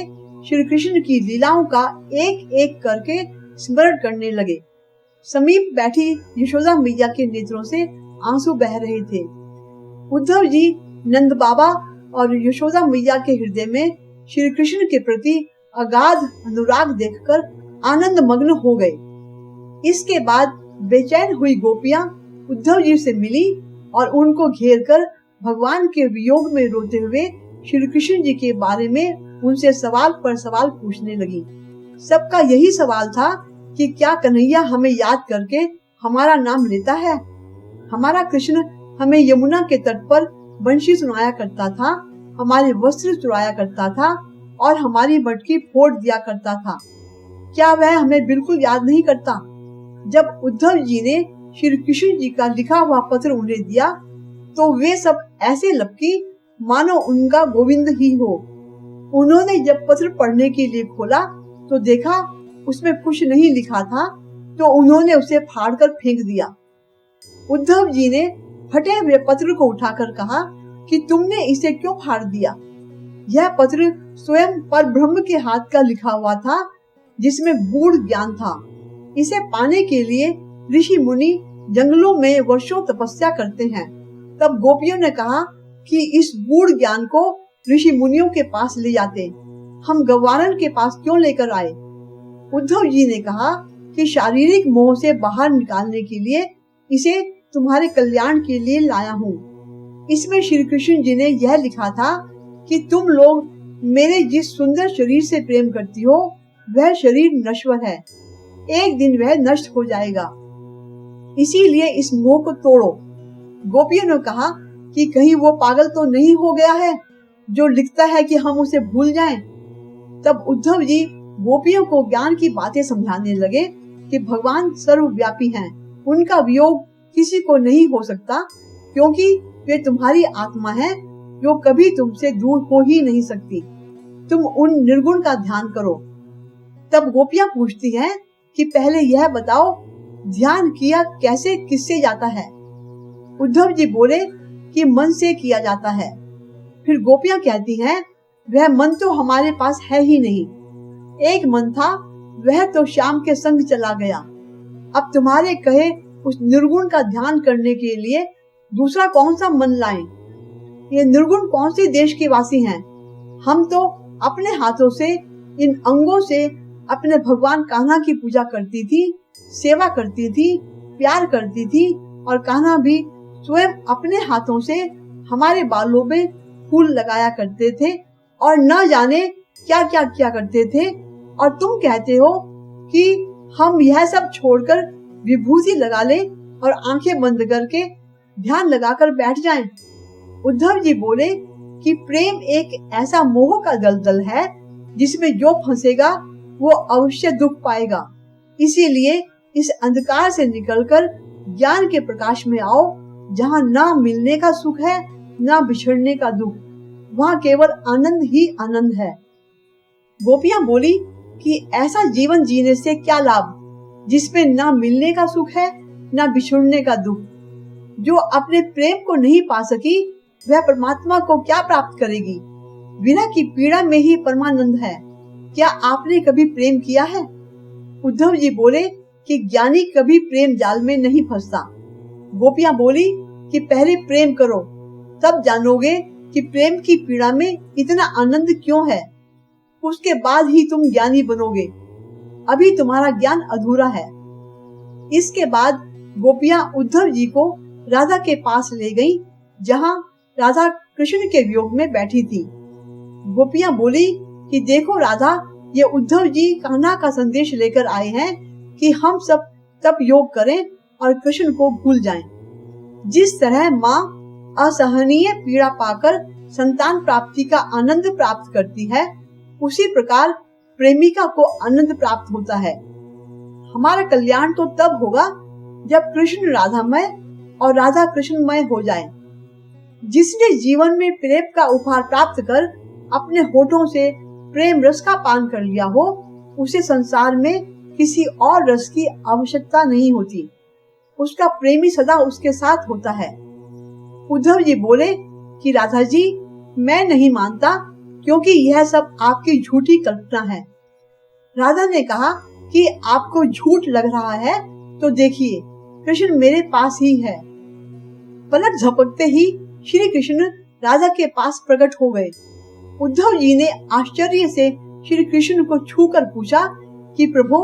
श्री कृष्ण की लीलाओं का एक एक करके स्मरण करने लगे। समीप बैठी यशोदा मैया के नेत्रों से आंसू बह रहे थे। उद्धव जी नंद बाबा और यशोदा मैया के हृदय में श्री कृष्ण के प्रति अगाध अनुराग देखकर आनंद मग्न हो गए। इसके बाद बेचैन हुई गोपियां उद्धव जी से मिली और उनको घेर कर भगवान के वियोग में रोते हुए श्री कृष्ण जी के बारे में उनसे सवाल पर सवाल पूछने लगी। सबका यही सवाल था कि क्या कन्हैया हमें याद करके हमारा नाम लेता है? हमारा कृष्ण हमें यमुना के तट पर बंशी सुनाया करता था, हमारे वस्त्र चुराया करता था और हमारी मटकी फोड़ दिया करता था। क्या वह हमें बिल्कुल याद नहीं करता? जब उद्धव जी ने श्री कृष्ण जी का लिखा हुआ पत्र उन्हें दिया तो वे सब ऐसे लपकी मानो उनका गोविंद ही हो। उन्होंने जब पत्र पढ़ने के लिए खोला तो देखा उसमें कुछ नहीं लिखा था, तो उन्होंने उसे फाड़कर फेंक दिया। उद्धव जी ने फटे हुए पत्र को उठाकर कहा कि तुमने इसे क्यों फाड़ दिया? यह पत्र स्वयं पर ब्रह्म के हाथ का लिखा हुआ था, जिसमें गूढ़ ज्ञान था। इसे पाने के लिए ऋषि मुनि जंगलों में वर्षों तपस्या करते हैं। तब गोपियों ने कहा कि इस गूढ़ ज्ञान को ऋषि मुनियों के पास ले जाते, हम गवारन के पास क्यों लेकर आए? उद्धव जी ने कहा कि शारीरिक मोह से बाहर निकालने के लिए इसे तुम्हारे कल्याण के लिए लाया हूँ। इसमें श्री कृष्ण जी ने यह लिखा था कि तुम लोग मेरे जिस सुंदर शरीर से प्रेम करती हो वह शरीर नश्वर है, एक दिन वह नष्ट हो जाएगा, इसीलिए इस मोह को तोड़ो। गोपियों ने कहा कि कहीं वो पागल तो नहीं हो गया है जो लिखता है कि हम उसे भूल जाएं। तब उद्धव जी गोपियों को ज्ञान की बातें समझाने लगे कि भगवान सर्वव्यापी हैं, उनका वियोग किसी को नहीं हो सकता, क्योंकि वे तुम्हारी आत्मा है जो कभी तुमसे दूर हो ही नहीं सकती। तुम उन निर्गुण का ध्यान करो। तब गोपियां पूछती हैं कि पहले यह बताओ, ध्यान किया कैसे किससे जाता है? उद्धव जी बोले कि मन से किया जाता है। फिर गोपियां कहती हैं, वह मन तो हमारे पास है ही नहीं। एक मन था, वह तो श्याम के संग चला गया। अब तुम्हारे कहे उस निर्गुण का ध्यान करने के लिए दूसरा कौन सा मन लाएं? ये निर्गुण कौन से देश के वासी हैं? हम तो अपने हाथों से इन अंगों से अपने भगवान कान्हा की पूजा करती थी, सेवा करती थी, प्यार करती थी, और कान्हा भी स्वयं अपने हाथों से हमारे बालों में फूल लगाया करते थे और न जाने क्या क्या किया करते थे। और तुम कहते हो कि हम यह सब छोड़कर विभूति लगा ले और आंखें बंद करके ध्यान लगाकर बैठ जाएं। उद्धव जी बोले कि प्रेम एक ऐसा मोह का दलदल है जिसमें जो फंसेगा वो अवश्य दुख पाएगा। इसीलिए इस अंधकार से निकलकर ज्ञान के प्रकाश में आओ, जहाँ ना मिलने का सुख है ना बिछड़ने का दुख, वहाँ केवल आनंद ही आनंद है। गोपियां बोली कि ऐसा जीवन जीने से क्या लाभ जिसमें ना मिलने का सुख है ना बिछड़ने का दुख। जो अपने प्रेम को नहीं पा सकी वह परमात्मा को क्या प्राप्त करेगी? विरह की पीड़ा में ही परमानंद है। क्या आपने कभी प्रेम किया है? उद्धव जी बोले कि ज्ञानी कभी प्रेम जाल में नहीं फंसता। गोपियां बोली कि पहले प्रेम करो, तब जानोगे कि प्रेम की पीड़ा में इतना आनंद क्यों है। उसके बाद ही तुम ज्ञानी बनोगे, अभी तुम्हारा ज्ञान अधूरा है। इसके बाद गोपियां उद्धव जी को राधा के पास ले गईं, जहां राधा कृष्ण के वियोग में बैठी थी। गोपियां बोली कि देखो राधा, ये उद्धव जी कान्हा का संदेश लेकर आए हैं कि हम सब तप योग करें और कृष्ण को भूल जाएं। जिस तरह माँ असहनीय पीड़ा पाकर संतान प्राप्ति का आनंद प्राप्त करती है, उसी प्रकार प्रेमिका को आनंद प्राप्त होता है। हमारा कल्याण तो तब होगा जब कृष्ण राधामय और राधा कृष्णमय हो जाए। जिसने जीवन में प्रेम का उपहार प्राप्त कर अपने होठों से प्रेम रस का पान कर लिया हो, उसे संसार में किसी और रस की आवश्यकता नहीं होती। उसका प्रेमी सदा उसके साथ होता है। उद्धव जी बोले कि राधा जी, मैं नहीं मानता, क्योंकि यह सब आपकी झूठी कल्पना है। राधा ने कहा कि आपको झूठ लग रहा है तो देखिए, कृष्ण मेरे पास ही है। पलक झपकते ही श्री कृष्ण राधा के पास प्रकट हो गए। उद्धव जी ने आश्चर्य से श्री कृष्ण को छूकर पूछा कि प्रभु,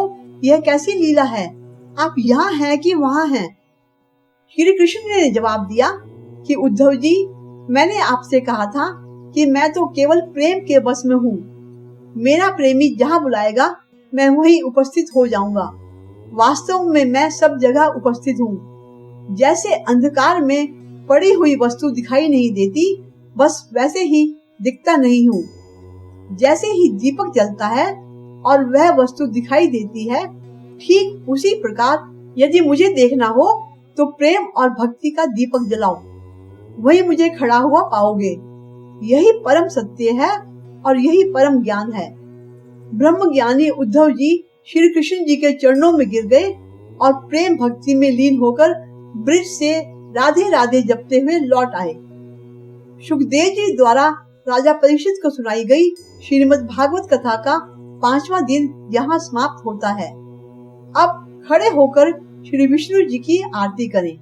यह कैसी लीला है, आप यहाँ हैं कि वहाँ हैं? श्री कृष्ण ने जवाब दिया कि उद्धव जी, मैंने आपसे कहा था कि मैं तो केवल प्रेम के बस में हूँ। मेरा प्रेमी जहाँ बुलाएगा मैं वहीं उपस्थित हो जाऊंगा। वास्तव में मैं सब जगह उपस्थित हूँ। जैसे अंधकार में पड़ी हुई वस्तु दिखाई नहीं देती, बस वैसे ही दिखता नहीं हूँ। जैसे ही दीपक जलता है और वह वस्तु दिखाई देती है, ठीक उसी प्रकार यदि मुझे देखना हो तो प्रेम और भक्ति का दीपक जलाओ, वही मुझे खड़ा हुआ पाओगे। यही परम सत्य है और यही परम ज्ञान है। ब्रह्म ज्ञानी उद्धव जी श्री कृष्ण जी के चरणों में गिर गए और प्रेम भक्ति में लीन होकर ब्रिज से राधे राधे जपते हुए लौट आए। सुखदेव जी द्वारा राजा परीक्षित को सुनाई गई श्रीमद् भागवत कथा का 5वां दिन यहाँ समाप्त होता है। अब खड़े होकर श्री विष्णु जी की आरती करें।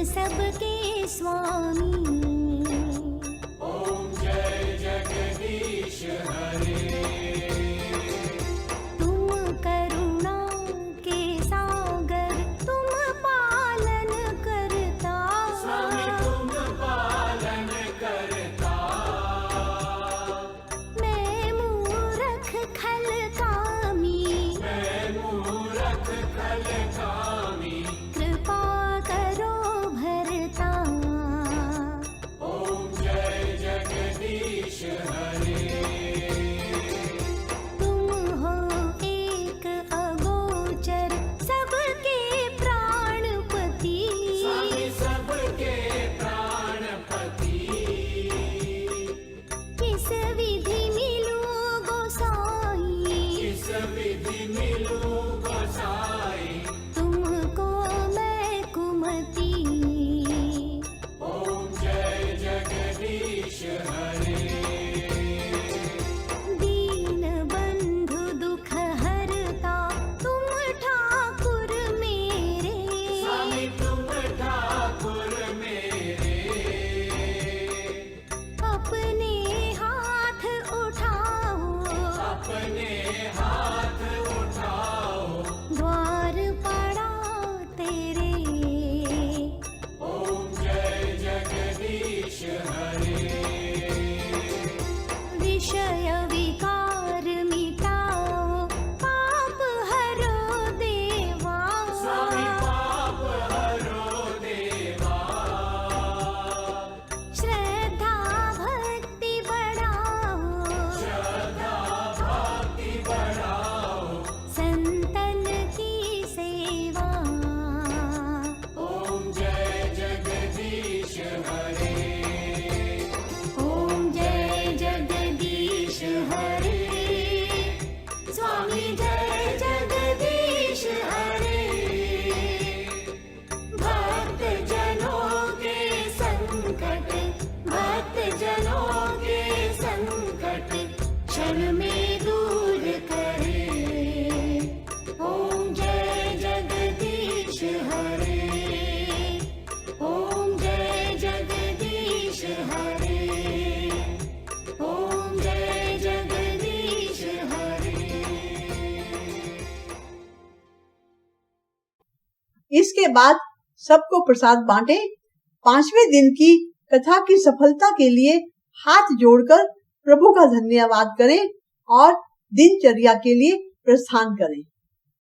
सबके स्वामी। ओम जय जगदीश हरे। तुम करुणा के सागर, तुम पालन करता। स्वामी तुम पालन करता। मैं मूरख खल कामी, मैं मूरख खल कामी। कृपा करो भरता। ओम जय जगदीश हरे। तुम हो एक अगोचर, सबके प्राणपति। स्वामी सबके प्राणपति। किस विधि मिलूं गोसाई, किस विधि मिलूं गोसाई। तुम इसके बाद सबको प्रसाद बांटे। 5वें दिन की कथा की सफलता के लिए हाथ जोड़कर प्रभु का धन्यवाद करें और दिनचर्या के लिए प्रस्थान करें।